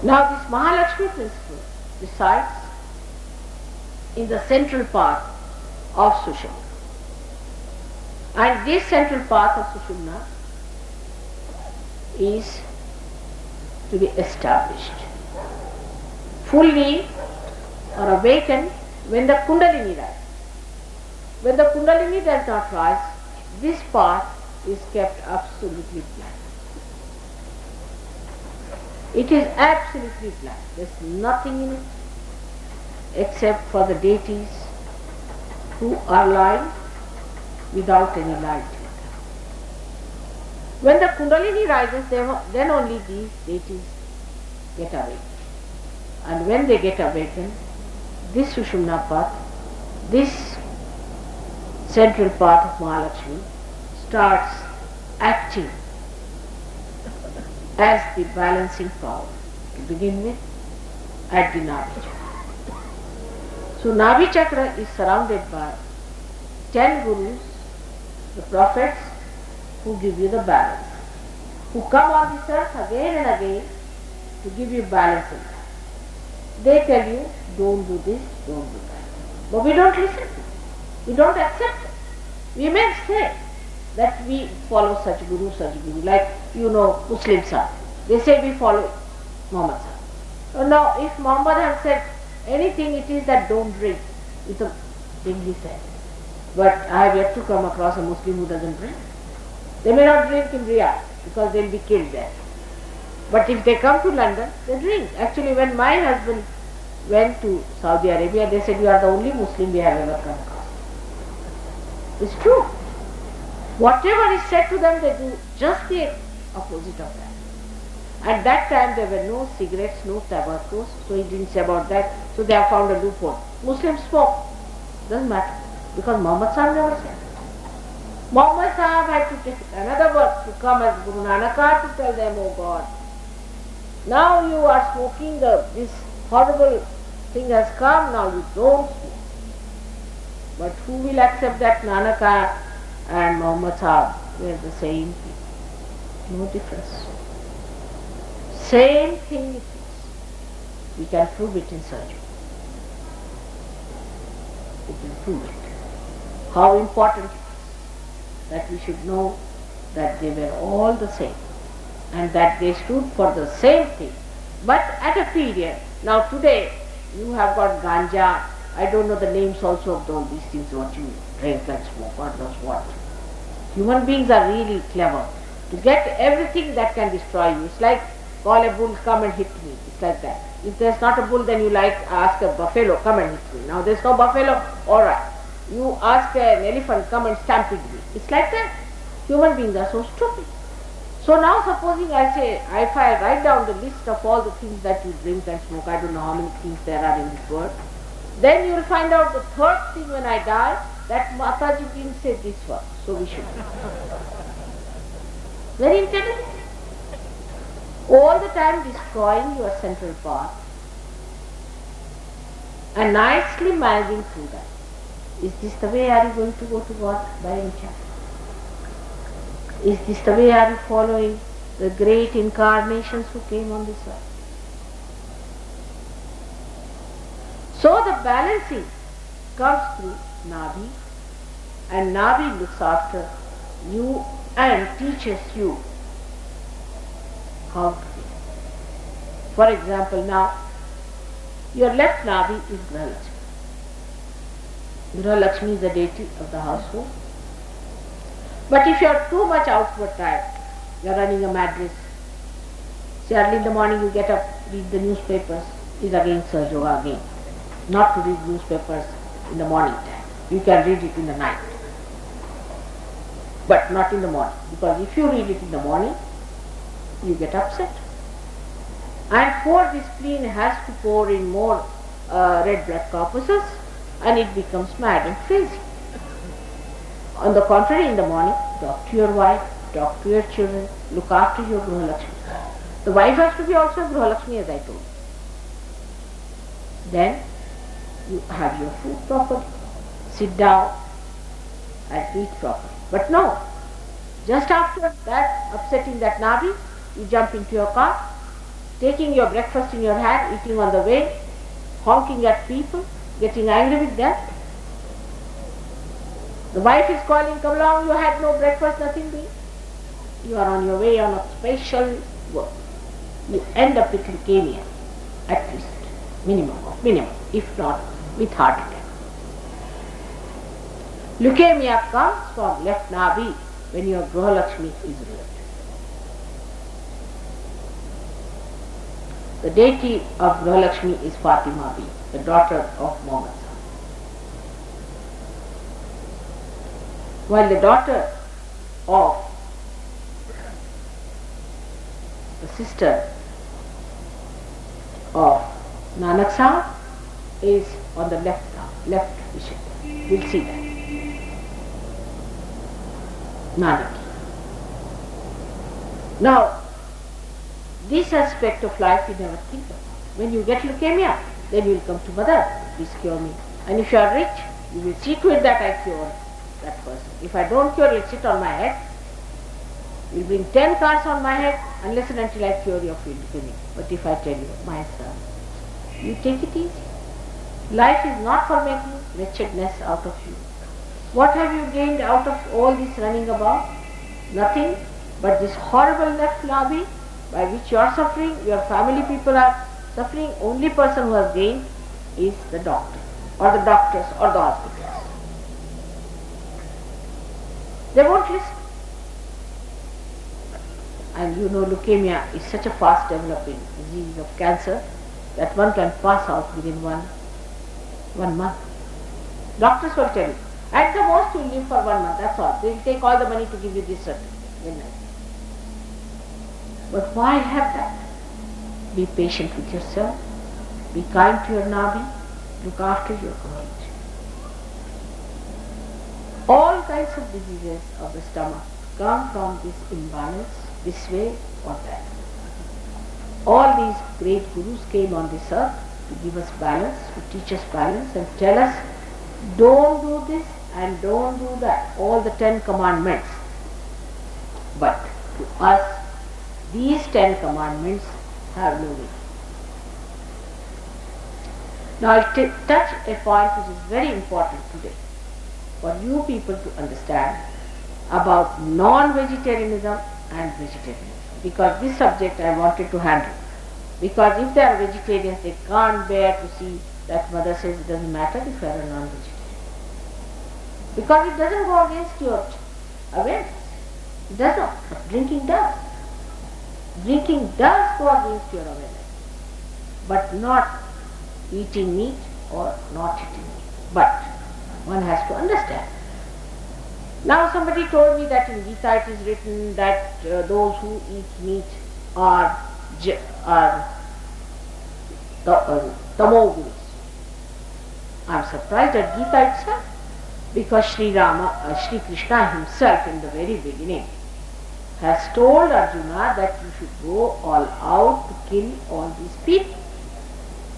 Speaker 1: Now this Mahalakshmi principle resides in the central path of Sushumna. And this central path of Sushumna is to be established. Fully or awakened when the Kundalini rises. When the Kundalini does not rise, this path is kept absolutely blank. It is absolutely blank. There is nothing in it except for the deities who are lying without any light. When the Kundalini rises, then only these deities get awakened. And when they get awakened, this Sushumna path, this central part of Mahalakshmi, starts acting as the balancing power to begin with at the Nabhi Chakra. So Nabhi Chakra is surrounded by 10 gurus, the prophets, who give you the balance, who come on this earth again and again to give you balance in life. They tell you, don't do this, don't do that. But we don't listen to it. We don't accept it. We may say that we follow such guru, like Muslims are. They say we follow Muhammad. Now, if Muhammad has said anything, it is that don't drink. It's a thing said. But I have yet to come across a Muslim who doesn't drink. They may not drink in Riyadh because they will be killed there. But if they come to London, they drink. Actually, when my husband went to Saudi Arabia, they said, you are the only Muslim we have ever come across. It's true. Whatever is said to them, they do just the opposite of that. At that time, there were no cigarettes, no tobaccos, so he didn't say about that. So they have found a loophole. Muslims smoke. Doesn't matter. Because Muhammad Sahib never said. Muhammad Sahib had to take another word to come as Guru Nanak to tell them, oh God, now you are smoking, this horrible thing has come, now you don't smoke. But who will accept that Nanak and Muhammad Sahib were the same thing? No difference. Same thing it is. We can prove it in surgery. We can prove it. How important it is that we should know that they were all the same and that they stood for the same thing. But at a period, now today you have got ganja, I don't know the names also of all these things what you drink and smoke, God knows what. Human beings are really clever to get everything that can destroy you. It's like call a bull, come and hit me. It's like that. If there's not a bull, then you ask a buffalo, come and hit me. Now there's no buffalo, alright. You ask an elephant, come and stampede me. It's like that. Human beings are so stupid. So now supposing I say, if I write down the list of all the things that you drink and smoke, I don't know how many things there are in this world, then you will find out the third thing when I die, that Mataji didn't say this one, so we should. Very intelligent. All the time destroying your central path and nicely managing through that. Is this the way are you going to go to God by any chance? Is this the way are you following the great incarnations who came on this earth? So the balancing comes through Nabhi, and Nabhi looks after you and teaches you how to be. For example, now your left Nabhi is Grahalakshmi. Grahalakshmi is the deity of the household. But if you are too much outward tired, you are running a mad race. Say early in the morning you get up, read the newspapers, is again Surge Yoga again. Not to read newspapers in the morning time. You can read it in the night. But not in the morning. Because if you read it in the morning, you get upset. And for this spleen has to pour in more red blood corpuscles and it becomes mad and crazy. On the contrary, in the morning, talk to your wife, talk to your children, look after your Grahalakshmi. The wife has to be also Grahalakshmi, as I told you. Then you have your food properly, sit down and eat properly. But no, just after that, upsetting that Nabhi, you jump into your car, taking your breakfast in your hand, eating on the way, honking at people, getting angry with them. The wife is calling, come along, you had no breakfast, nothing doing. You are on your way on a special work. You end up with leukemia, at least, minimum, if not with heart attack. Leukemia comes from left Nabhi when your Grihalakshmi is ruined. The deity of Grihalakshmi is Fatima Bi, the daughter of Muhammad. While the daughter of the sister of Nanak Sahib is on the left Vishnu. We'll see that. Nanaki. Now, this aspect of life you never think of. When you get leukemia, then you will come to Mother, please cure me. And if you are rich, you will see to it that I cure that person. If I don't cure, let it on my head. You bring 10 cars on my head unless and until I cure your leukemia. But if I tell you, my son, you take it easy. Life is not for making wretchedness out of you. What have you gained out of all this running about? Nothing but this horrible left Nabhi by which you are suffering, your family people are suffering. Only person who has gained is the doctor, or the doctors, or the hospitals. They won't listen. And you know, leukemia is such a fast developing disease of cancer that one can pass out within one month. Doctors will tell you, at the most you will live for 1 month, that's all. They will take all the money to give you this certificate. But why have that? Be patient with yourself, be kind to your Nabhi, look after your community. All kinds of diseases of the stomach come from this imbalance, this way or that. All these great gurus came on this earth to give us balance, to teach us balance and tell us, don't do this and don't do that, all the 10 commandments. But to us, these 10 commandments have no weight. Now I'll touch a point which is very important today for you people to understand about non-vegetarianism and vegetarianism, because this subject I wanted to handle. Because if they are vegetarians, they can't bear to see that Mother says it doesn't matter if you are a non-vegetarian. Because it doesn't go against your awareness. It does not, but drinking does. Drinking does go against your awareness, but not eating meat or not eating meat. But one has to understand. Now somebody told me that in Gita it is written that those who eat meat are tamogunis. I am surprised at Gita itself, because Sri Krishna himself in the very beginning has told Arjuna that you should go all out to kill all these people.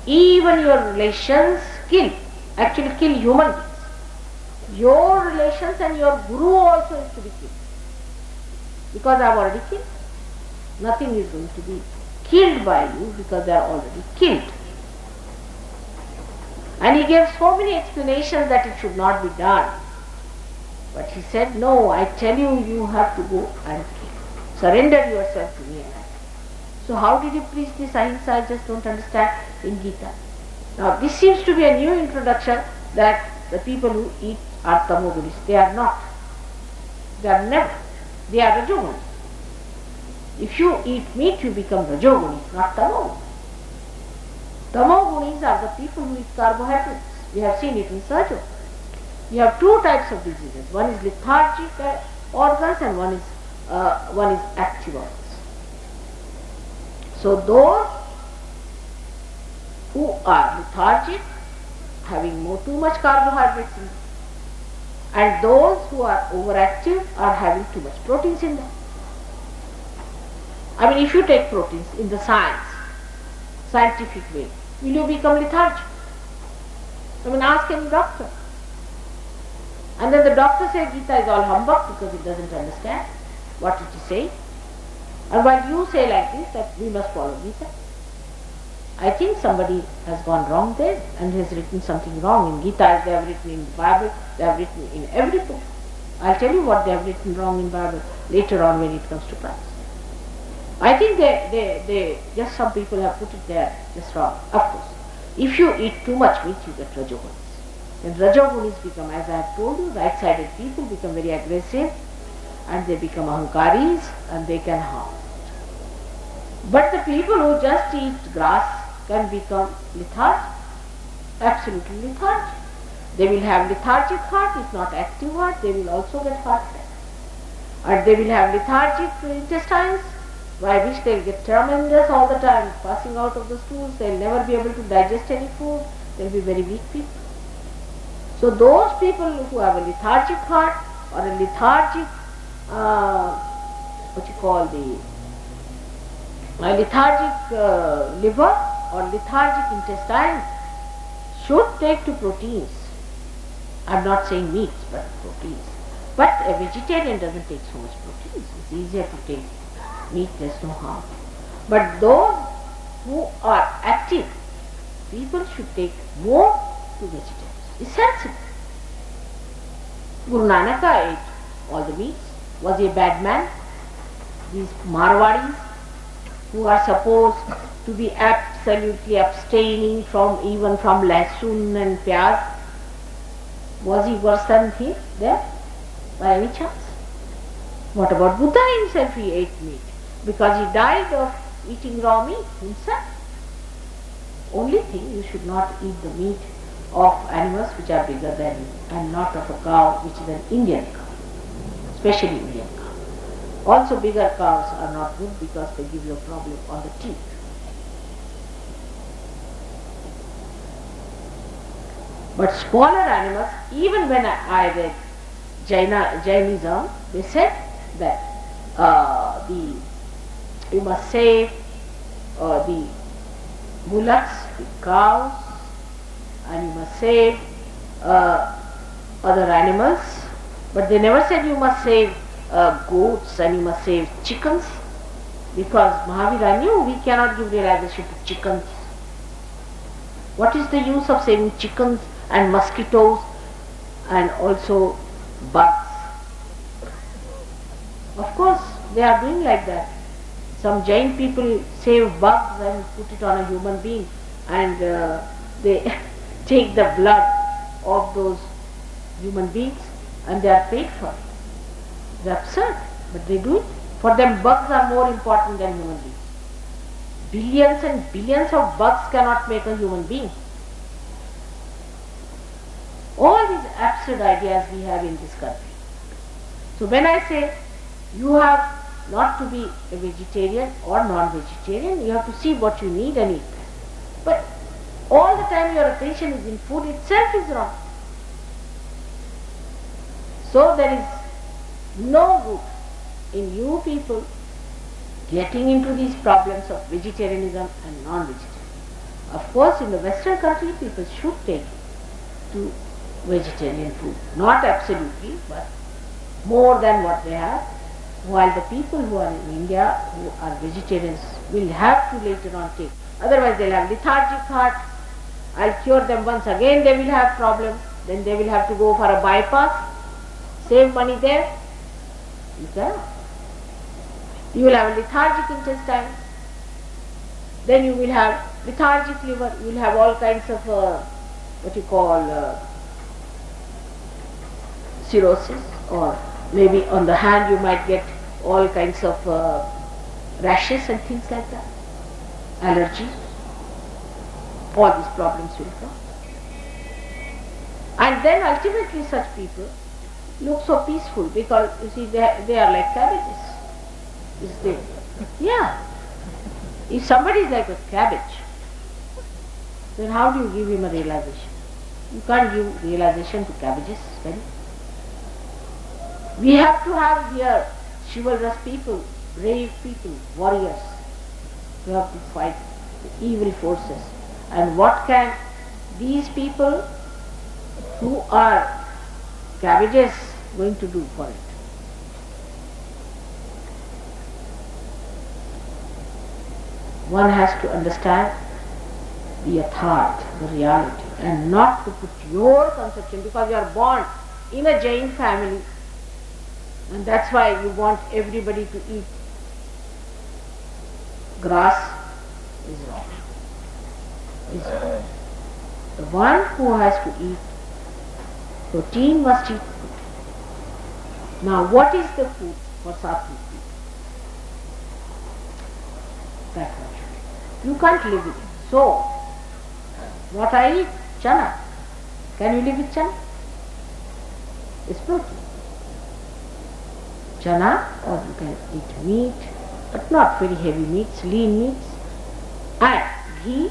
Speaker 1: Even your relations kill human beings. Your relations and your guru also is to be killed. Because I have already killed. Nothing is going to be killed by you because they are already killed. And he gave so many explanations that it should not be done. But he said, no, I tell you, you have to go and kill. Surrender yourself to me. So how did he preach this ahimsa? I just don't understand in Gita. Now this seems to be a new introduction that the people who eat are tamogunis. They are not. They are never. They are rajogunis. If you eat meat, you become rajogunis, not tamogunis. Tamogunis are the people who eat carbohydrates. We have seen it in Sajo. You have two types of diseases. One is lethargic organs and one is active organs. So those who are lethargic, having too much carbohydrates in them, and those who are overactive are having too much proteins in them. I mean, if you take proteins in the scientific way, will you become lethargic? I mean, ask any doctor. And then the doctor says Gita is all humbug because it doesn't understand what it is saying. And while you say like this, that we must follow Gita, I think somebody has gone wrong there and has written something wrong in Gita. They have written in the Bible, they have written in every book. I'll tell you what they have written wrong in Bible later on when it comes to practice. I think they just some people have put it there just wrong. Of course, if you eat too much meat, you get rajogunis. Then rajogunis become, as I have told you, right-sided people become very aggressive, and they become ahankaris, and they can harm. But the people who just eat grass can become lethargic, absolutely lethargic. They will have lethargic heart, if not active heart, they will also get heart attack. And they will have lethargic intestines, by which they will get tremendous all the time, passing out of the stools, they will never be able to digest any food, they will be very weak people. So those people who have a lethargic heart or a lethargic, lethargic liver or lethargic intestine should take to proteins. I am not saying meats, but proteins. But a vegetarian doesn't take so much proteins. It's easier to take meat, there's no harm. But those who are active, people should take more to vegetables. It's sensible. Guru Nanak ate all the meats. Was he a bad man? These Marwadis who are supposed to be absolutely abstaining from even from lasun and pyaz, was he worse than him there by any chance? What about Buddha himself? He ate meat because he died of eating raw meat himself. Only thing, you should not eat the meat of animals which are bigger than you, and not of a cow which is an Indian cow, especially Indian cow. Also bigger cows are not good because they give you a problem on the teeth. But smaller animals, even when I read Jainism, they said that you must save the bullocks, the cows, and you must save other animals, but they never said you must save goats and you must save chickens, because Mahavira knew we cannot give realization to chickens. What is the use of saving chickens and mosquitoes and also bugs? Of course, they are doing like that. Some Jain people save bugs and put it on a human being, and they take the blood of those human beings and they are paid for it. It's absurd, but they do it. For them, bugs are more important than human beings. Billions and billions of bugs cannot make a human being. All these absurd ideas we have in this country. So when I say you have not to be a vegetarian or non-vegetarian, you have to see what you need and eat that. But all the time your attention is in food itself is wrong. So there is no good in you people getting into these problems of vegetarianism and non-vegetarian. Of course, in the Western country, people should take to vegetarian food. Not absolutely, but more than what they have. While the people who are in India, who are vegetarians, will have to later on take. Otherwise they'll have lethargic heart. I'll cure them once again, they will have problem. Then they will have to go for a bypass, save money there. You cannot. You will have a lethargic intestine. Then you will have lethargic liver. You will have all kinds of what you call cirrhosis, or maybe on the hand you might get all kinds of rashes and things like that, allergy. All these problems will come. And then ultimately such people look so peaceful because you see they are like cabbages. Yeah. If somebody is like a cabbage, then how do you give him a realization? You can't give realization to cabbages, right? We have to have here chivalrous people, brave people, warriors, who have to fight the evil forces. And what can these people who are cabbages going to do for it? One has to understand the yatharth, the reality, and not to put your conception, because you are born in a Jain family, And that's why you want everybody to eat grass is wrong. Is wrong. The one who has to eat protein must eat food. Now what is the food for sattvic people? That much. You can't live with it. So, what I eat? Chana. Can you live with chana? It's protein. Chana, or you can eat meat, but not very heavy meats, lean meats, and ghee.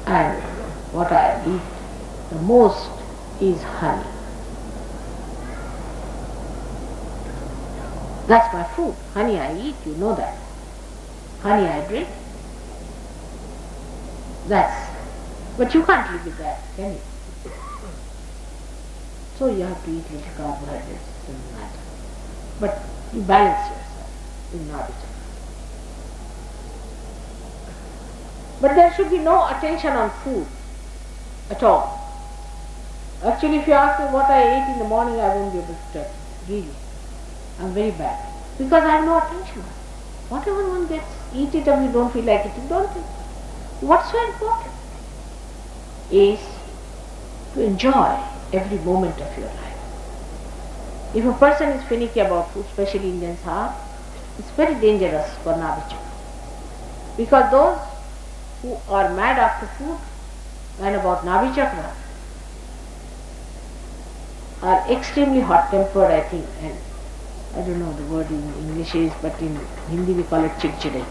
Speaker 1: And what I eat the most is honey. That's my food. Honey I eat, you know that. Honey I drink. But you can't live with that, can you? So you have to eat little carbohydrates, doesn't matter. But you balance yourself in Nabhi Chakra. But there should be no attention on food at all. Actually, if you ask me what I ate in the morning, I won't be able to tell you. Really. I'm very bad. Because I have no attention. Whatever one gets, eat it, and you don't feel like it, you don't eat. What's so important is to enjoy every moment of your life. If a person is finicky about food, especially Indians are, it's very dangerous for Nabhi Chakra. Because those who are mad after food and about Nabhi Chakra are extremely hot-tempered, I think, and I don't know the word in English is, but in Hindi we call it चिड़चिड़े.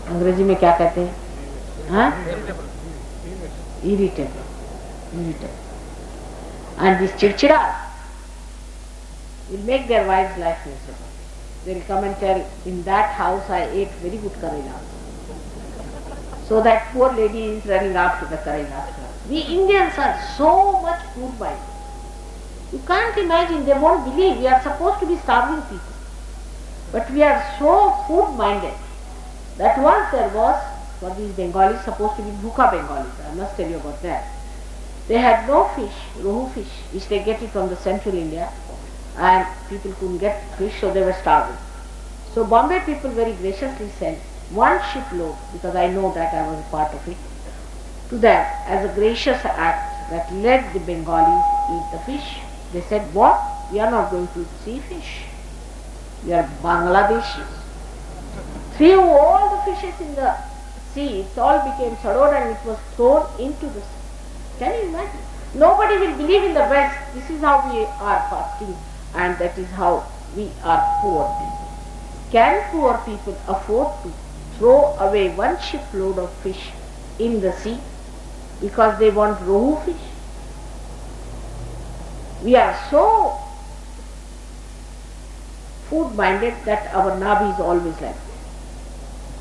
Speaker 1: अंग्रेजी में क्या कहते हैं? हाँ? Irritable. And these चिड़चिड़ा will make their wives' life miserable. They will come and tell, in that house I ate very good karela. So that poor lady is running after the karela. We Indians are so much food-minded. You can't imagine, they won't believe. We are supposed to be starving people. But we are so food-minded that once there was, for these Bengalis, supposed to be bhuka Bengalis. I must tell you about that. They had no fish, rohu fish, which they get it from the central India, and people couldn't get fish, so they were starving. So Bombay people very graciously sent one shipload, because I know that I was a part of it, to them as a gracious act that let the Bengalis eat the fish. They said, what? We are not going to eat sea fish. We are Bangladeshis. Threw all the fishes in the sea, it all became sadod and it was thrown into the sea. Can you imagine? Nobody will believe in the West. This is how we are fasting and that is how we are poor people. Can poor people afford to throw away one shipload of fish in the sea because they want rohu fish? We are so food-minded that our Nabhi is always like this.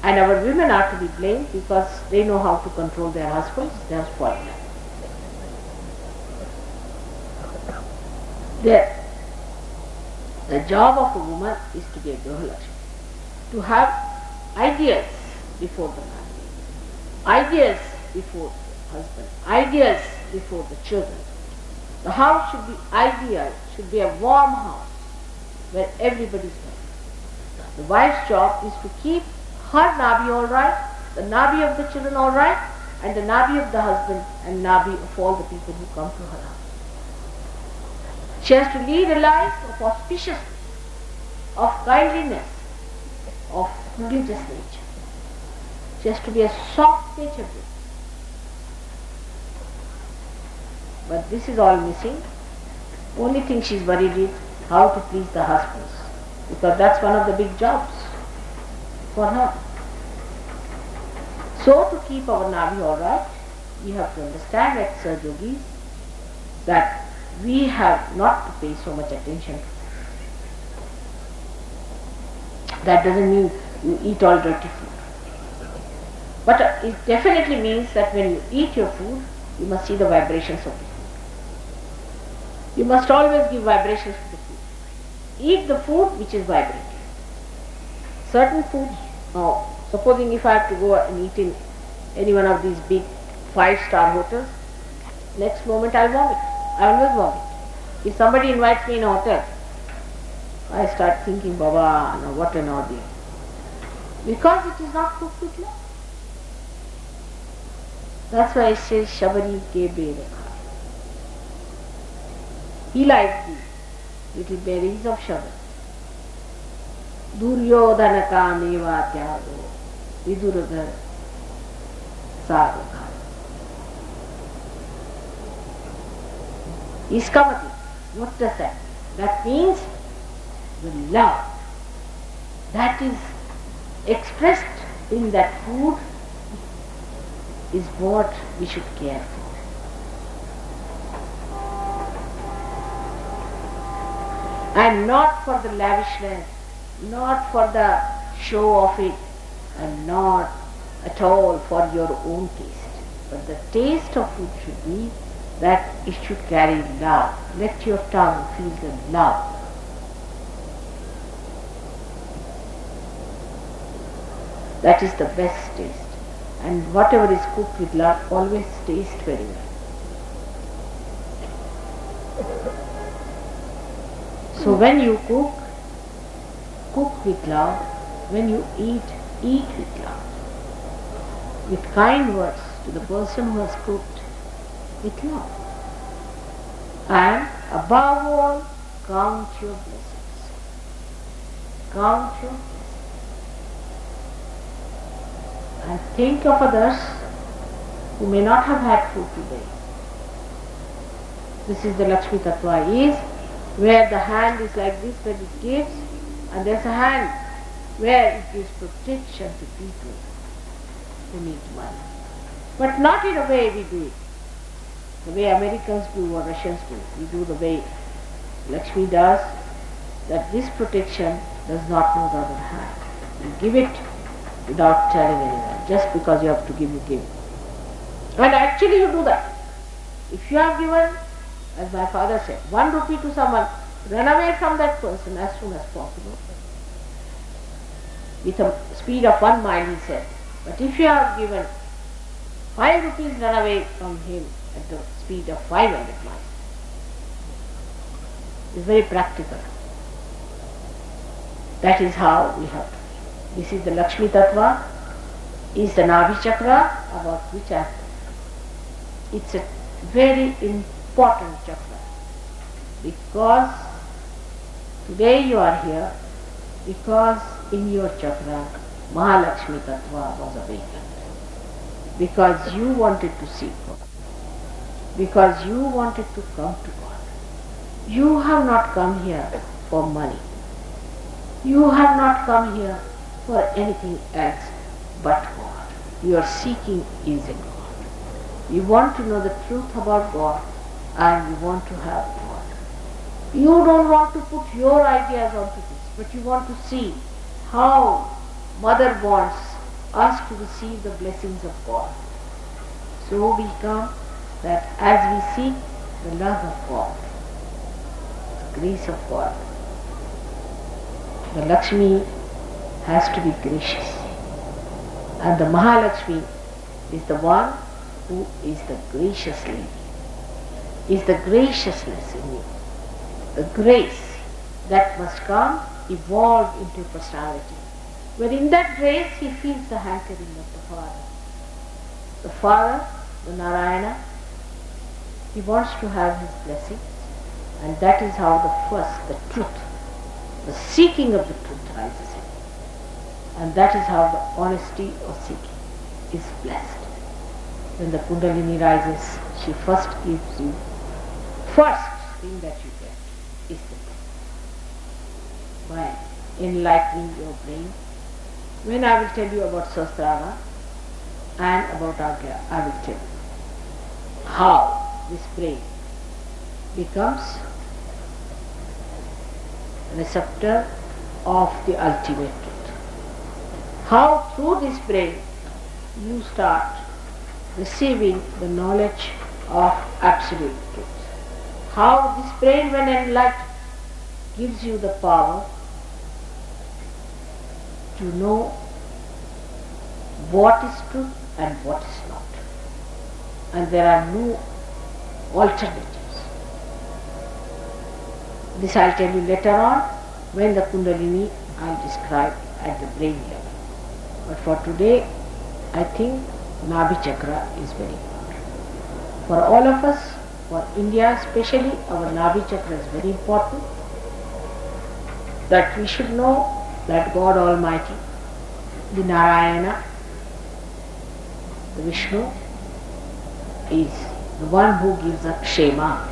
Speaker 1: And our women are to be blamed because they know how to control their husbands, they are spoiled. The job of a woman is to be a Gahalakshmi, to have ideas before the man, ideas before the husband, ideas before the children. The house should be ideal, should be a warm house where everybody is welcome. The wife's job is to keep her Nabhi all right, the Nabhi of the children all right, and the Nabhi of the husband and Nabhi of all the people who come to her house. She has to lead a life of auspiciousness, of kindliness, of religious nature. She has to be a soft-natured woman. But this is all missing. Only thing she is worried is how to please the husbands, because that's one of the big jobs for her. So to keep our Nabhi all right, we have to understand at Sir Yogis that we have not to pay so much attention. That doesn't mean you eat all dirty food. But it definitely means that when you eat your food, you must see the vibrations of the food. You must always give vibrations to the food. Eat the food which is vibrating. Certain foods, supposing if I have to go and eat in any one of these big 5-star hotels, next moment I'll vomit. I always vomit. If somebody invites me in a hotel, I start thinking, Baba, no, what an ordeal. Because it is not cooked with love. That's why it says, Shabari ke berakha. He likes the little berries of Shabari. Duryodhana ka meva tyago viduradhar sarvakha. Iska matlab, what does that mean? That means the love that is expressed in that food is what we should care for. And not for the lavishness, not for the show of it, and not at all for your own taste. But the taste of food should be that it should carry love. Let your tongue feel the love. That is the best taste. And whatever is cooked with love always tastes very well. So when you cook, cook with love. When you eat, eat with love. With kind words to the person who has cooked, with love. And above all, count your blessings. Count your blessings. And think of others who may not have had food today. This is the Lakshmi Tattva, is where the hand is like this when it gives, and there's a hand where it gives protection to people who need money. But not in a way we do it, the way Americans do or Russians do. We do the way Lakshmi does, that this protection does not know the other hand. You give it without telling anyone, just because you have to give, you give. And actually you do that. If you have given, as my father said, 1 rupee to someone, run away from that person as soon as possible. With a speed of 1 mile, he said. But if you have given 5 rupees, run away from him at the speed of 500 miles. It's very practical. That is how we have to be. This is the Lakshmi Tattva, is the Nabhi Chakra, about which I have. It's a very important chakra, because today you are here because in your chakra Mahalakshmi Tattva was awakened, because you wanted to seek God, because you wanted to come to God. You have not come here for money. You have not come here for anything else but God. Your seeking is in God. You want to know the truth about God, and you want to have God. You don't want to put your ideas onto this, but you want to see how Mother wants us to receive the blessings of God. So we come that as we seek the love of God, the grace of God, the Lakshmi has to be gracious. And the Mahalakshmi is the one who is the gracious lady, is the graciousness in you, the grace that must come, evolve into personality. But in that grace he feels the hankering of the Father. The Father, the Narayana, he wants to have his blessing, and that is how the truth, the seeking of the truth rises in. And that is how the honesty of seeking is blessed. When the Kundalini rises, she first gives you, first thing that you get is the truth. By enlightening your brain. When I will tell you about Sahasrara and about Agya, I will tell you how this brain becomes a receptor of the ultimate truth. How through this brain you start receiving the knowledge of absolute truth. How this brain, when enlightened, gives you the power to know what is truth and what is not. And there are no alternatives. This I'll tell you later on when the Kundalini I'll describe at the brain level. But for today, I think Nabhi Chakra is very important. For all of us, for India especially, our Nabhi Chakra is very important. That we should know that God Almighty, the Narayana, the Vishnu, is the one who gives a kshema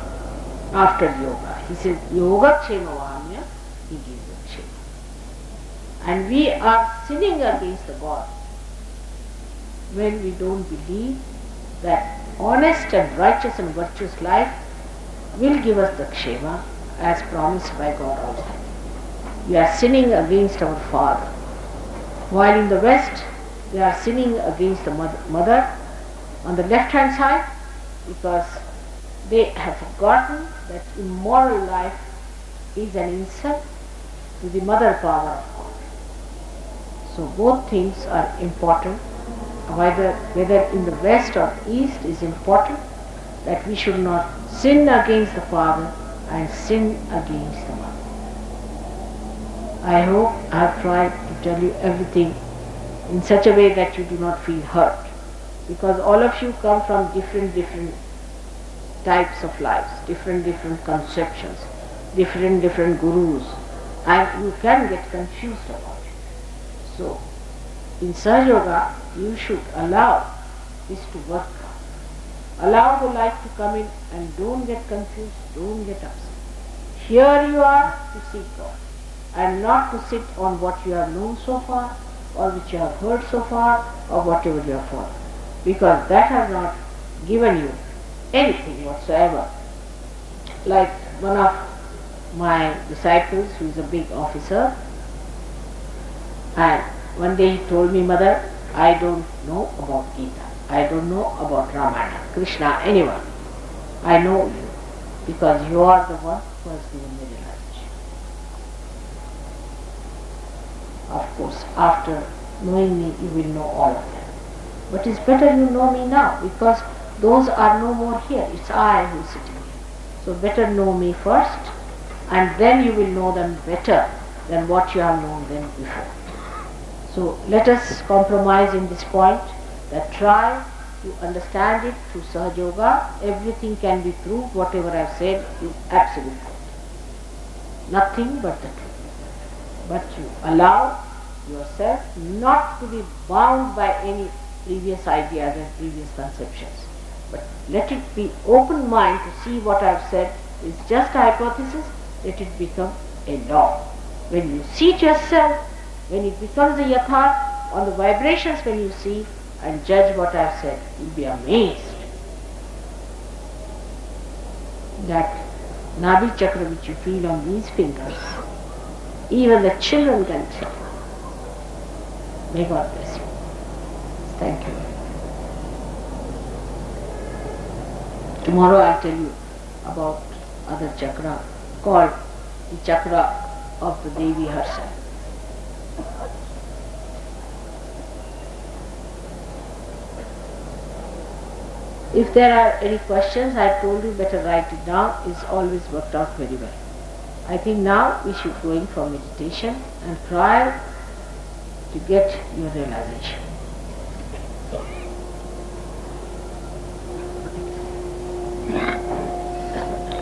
Speaker 1: after yoga. He says, yoga kshema vahamya, he gives a kshema. And we are sinning against the God when we don't believe that honest and righteous and virtuous life will give us the kshema as promised by God Almighty. We are sinning against our Father. While in the West, they are sinning against the mother on the left hand side, because they have forgotten that immoral life is an insult to the mother power of God. So both things are important. Whether in the West or East is important, that we should not sin against the Father and sin against the mother. I hope I have tried to tell you everything in such a way that you do not feel hurt, because all of you come from different types of lives, different conceptions, different gurus, and you can get confused about it. So in Sahaja Yoga, you should allow this to work out. Allow the light to come in and don't get confused, don't get upset. Here you are to seek God, and not to sit on what you have known so far, or which you have heard so far, or whatever you have heard, because that has not given you anything whatsoever. Like one of my disciples, who is a big officer, and one day he told me, Mother, I don't know about Gita, I don't know about Ramayana, Krishna, anyone. I know you, because you are the one who has given me realization. Of course, after knowing me, you will know all of them. But it's better you know me now, because those are no more here. It's I who is sitting here. So better know me first, and then you will know them better than what you have known them before. So let us compromise in this point, that try to understand it through Sahaja Yoga. Everything can be proved. Whatever I have said is absolute truth. Nothing but the truth. But you allow yourself not to be bound by any previous ideas and previous conceptions, but let it be open mind to see what I have said is just a hypothesis. Let it become a law. When you see it yourself, when it becomes a yatharth, on the vibrations when you see and judge what I have said, you will be amazed that Nabhi Chakra which you feel on these fingers, even the children can feel. May God bless you. Thank you. Tomorrow I'll tell you about other chakra called the chakra of the Devi herself. If there are any questions, I told you better write it down. It's always worked out very well. I think now we should go in for meditation and try to get your realization.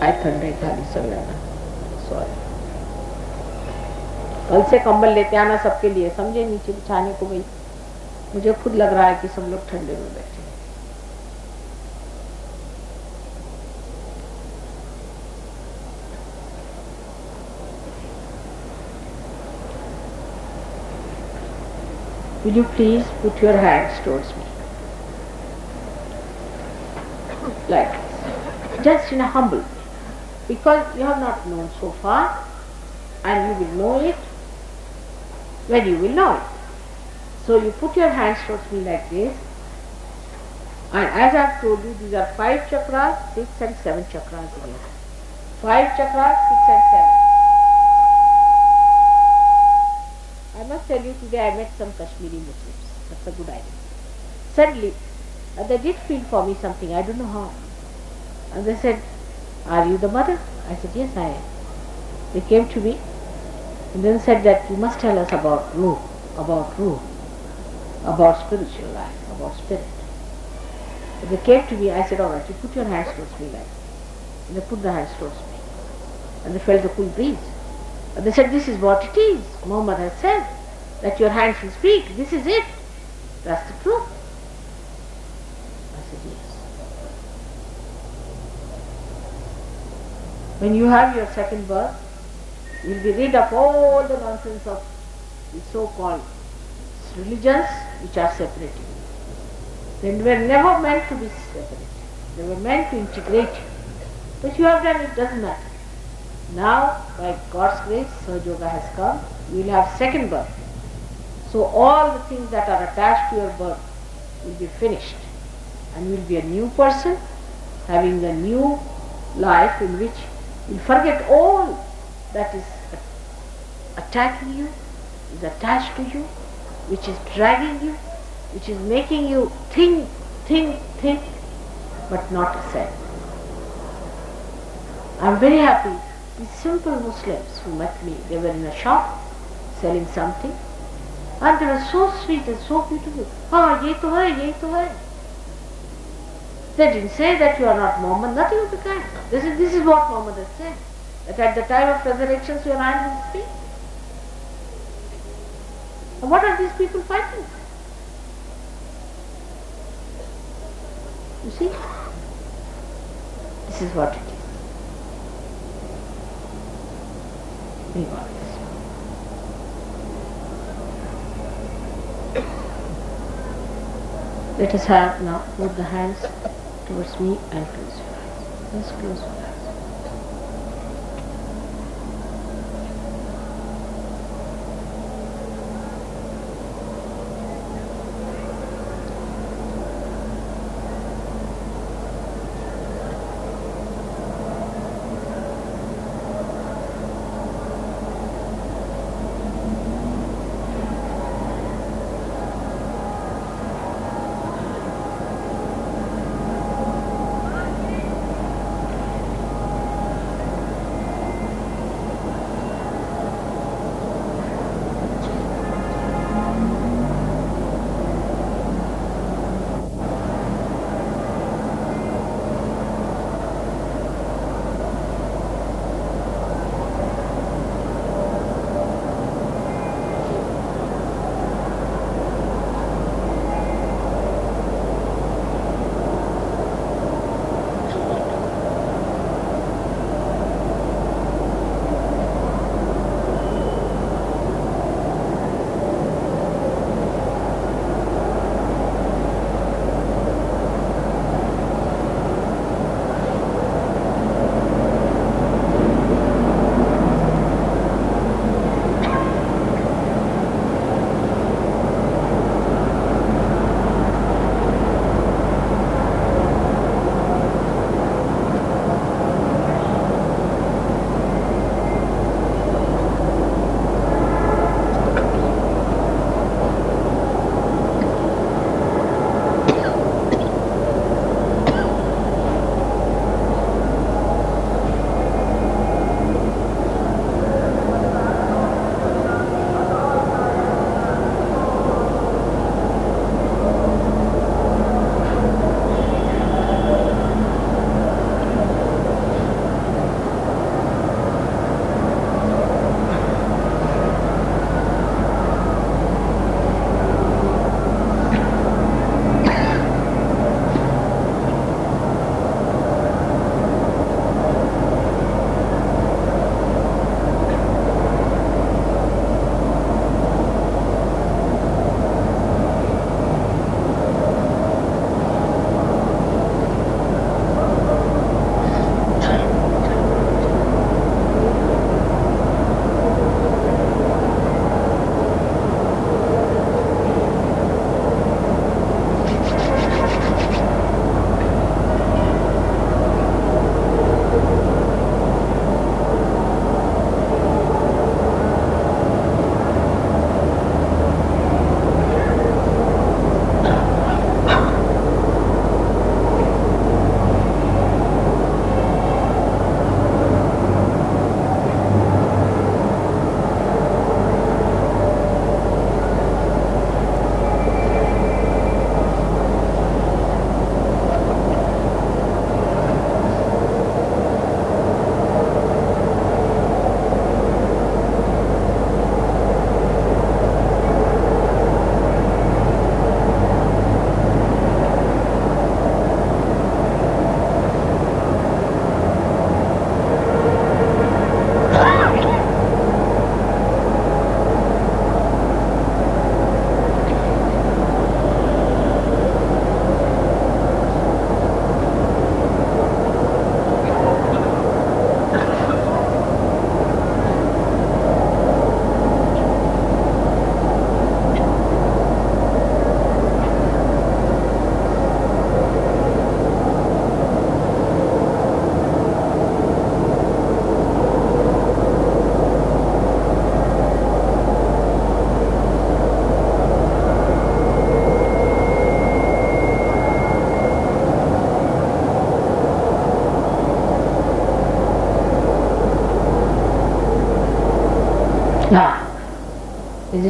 Speaker 1: I ठंडे खाली सब लेना, sorry. कल से कंबल लेते आना सबके लिए, समझे, नीचे बिछाने को भाई। मुझे खुद लग रहा है कि सब लोग ठंडे में बैठे। Will you please put your hands towards me? Like this. Just in a humble way. Because you have not known so far, and you will know it when you will know it. So you put your hands towards me like this. And as I have told you, these are 5 chakras, 6 and 7 chakras here. 5 chakras, 6 and 7. I must tell you, today I met some Kashmiri Muslims. That's a good idea. Suddenly, they did feel for me something, I don't know how. And they said, "Are you the mother?" I said, "Yes, I am." They came to me and then said that you must tell us about Ruh, about spiritual life, about spirit. And they came to me, I said, "All right, you put your hands towards me like this." And they put their hands towards me. And they felt the cool breeze. And they said, "This is what it is. Muhammad has said that your hands will speak. This is it. That's the truth." I said, "Yes." When you have your second birth, you will be rid of all the nonsense of the so-called religions which are separating. They were never meant to be separated. They were meant to integrate you. But you have done it, doesn't matter. Now, by God's grace, Sahaja Yoga has come, you will have second birth. So all the things that are attached to your birth will be finished. And you will be a new person, having a new life in which you will forget all that is attacking you, is attached to you, which is dragging you, which is making you think, but not ascend. I am very happy. These simple Muslims who met me, they were in a shop selling something, and they were so sweet and so beautiful. "Ah, ye to hai, ye to hai." They didn't say that you are not Muhammad, nothing of the kind. This is what Muhammad has said, that at the time of resurrection your hand will speak. And what are these people fighting? You see? This is what it is. We got this. Let us have now both the hands towards me and close your eyes. Let's close your eyes.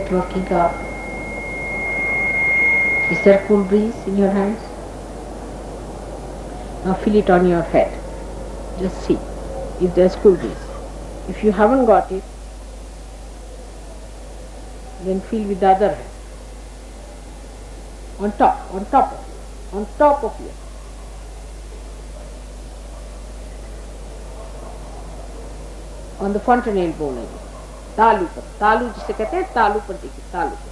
Speaker 1: it working out? Is there cool breeze in your hands? Now feel it on your head. Just see if there's cool breeze. If you haven't got it, then feel with the other hand. On top of you. On the fontanelle bone है, तालू पर, तालू जिसे कहते हैं, तालू पर देखिए, तालू पर.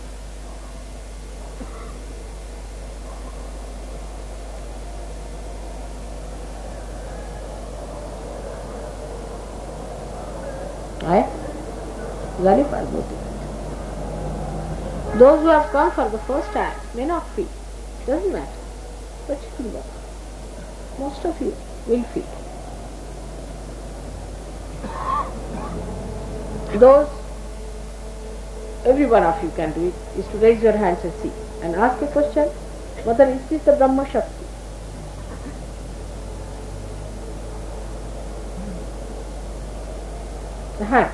Speaker 1: आए? गाली पास होती है. Those who have come for the first time may not feel. Doesn't matter. But you will work. Most of you will feel. Those, every one of you can do it, is to raise your hands and see. And ask a question, whether is this the Brahma Shakti? The hand.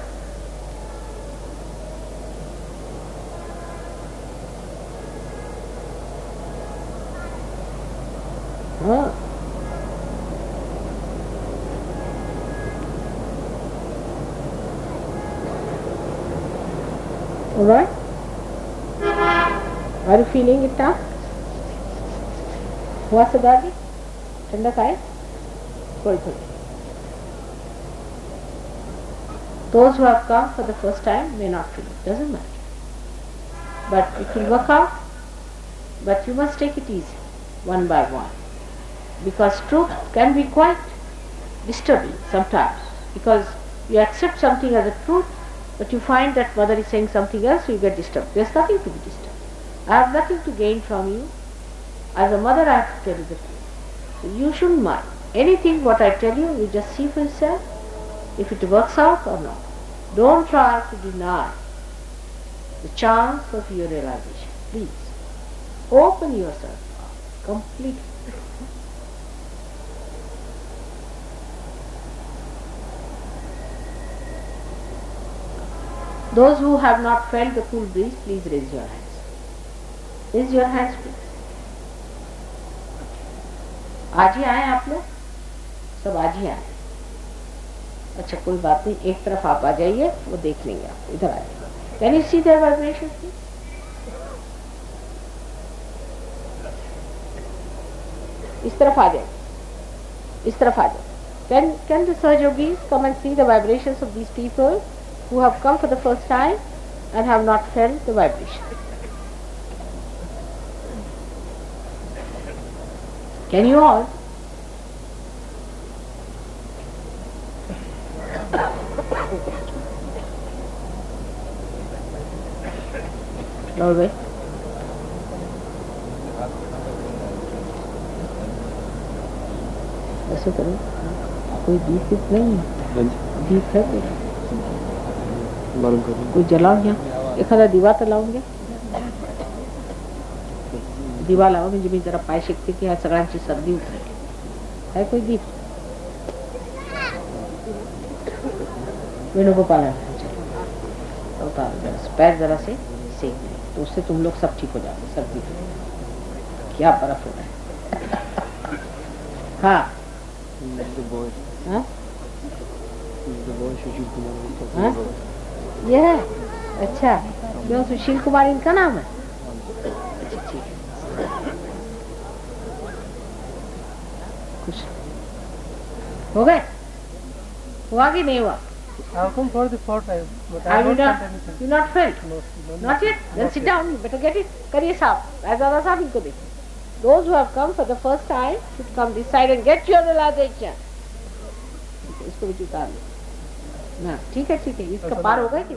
Speaker 1: Alright? Are you feeling it now? हुआ सदाजी? ठंडक आए? थोड़ी थोड़ी. Those who have come for the first time may not feel it. Doesn't matter. But it will work out. But you must take it easy, one by one. Because truth can be quite disturbing sometimes. Because you accept something as a truth, but you find that mother is saying something else, so you get disturbed. There's nothing to be disturbed. I have nothing to gain from you. As a mother, I have to tell you the truth. So you shouldn't mind. Anything what I tell you, you just see for yourself, if it works out or not. Don't try to deny the chance of your realization. Please, open yourself completely. Those who have not felt the cool breeze, please raise your hands. Raise your hands, please. आज ही आए आप लोग? सब आज ही आए. अच्छा कोई बात नहीं, एक तरफ आप आ जाइए, वो देख लेंगे आप. इधर आइए. Can you see their vibrations, please? इस तरफ आ जाइए. इस तरफ आ जाइए. Can the Sahajogis come and see the vibrations of these people who have come for the first time and have not felt the vibration? Can you all? All right. ऐसे करो. कोई दीप नहीं है? दीप है कोई जलाओ यहाँ. एखादा दिवा तर लावून घ्या. दिवा लावा म्हणजे मी जरा पाय शिकते की ह्या सगळ्यांची सर्दी उतरेल. है कोई दीप? वेणुगोपाल पैर जरा से सेक दें तो उससे तुम लोग सब ठीक हो जाते. सर्दी क्या बर्फ हो रहा है. हाँ ये है. अच्छा क्यों सुशील कुमार इनका नाम है? अच्छा ठीक है. खुश हो गए? हुआ कि नहीं हुआ?
Speaker 2: I'll come for the fourth time, but I
Speaker 1: Have
Speaker 2: won't
Speaker 1: you
Speaker 2: felt
Speaker 1: not,
Speaker 2: anything.
Speaker 1: you not felt?
Speaker 2: No,
Speaker 1: Not yet? Then sit down. You better get it. करिए साहब. दादा साहब इनको देखिए. Those who have come for the first time should come this side and get your realization. इसको भी उतार लो. ना ठीक है इसका पार होगा कि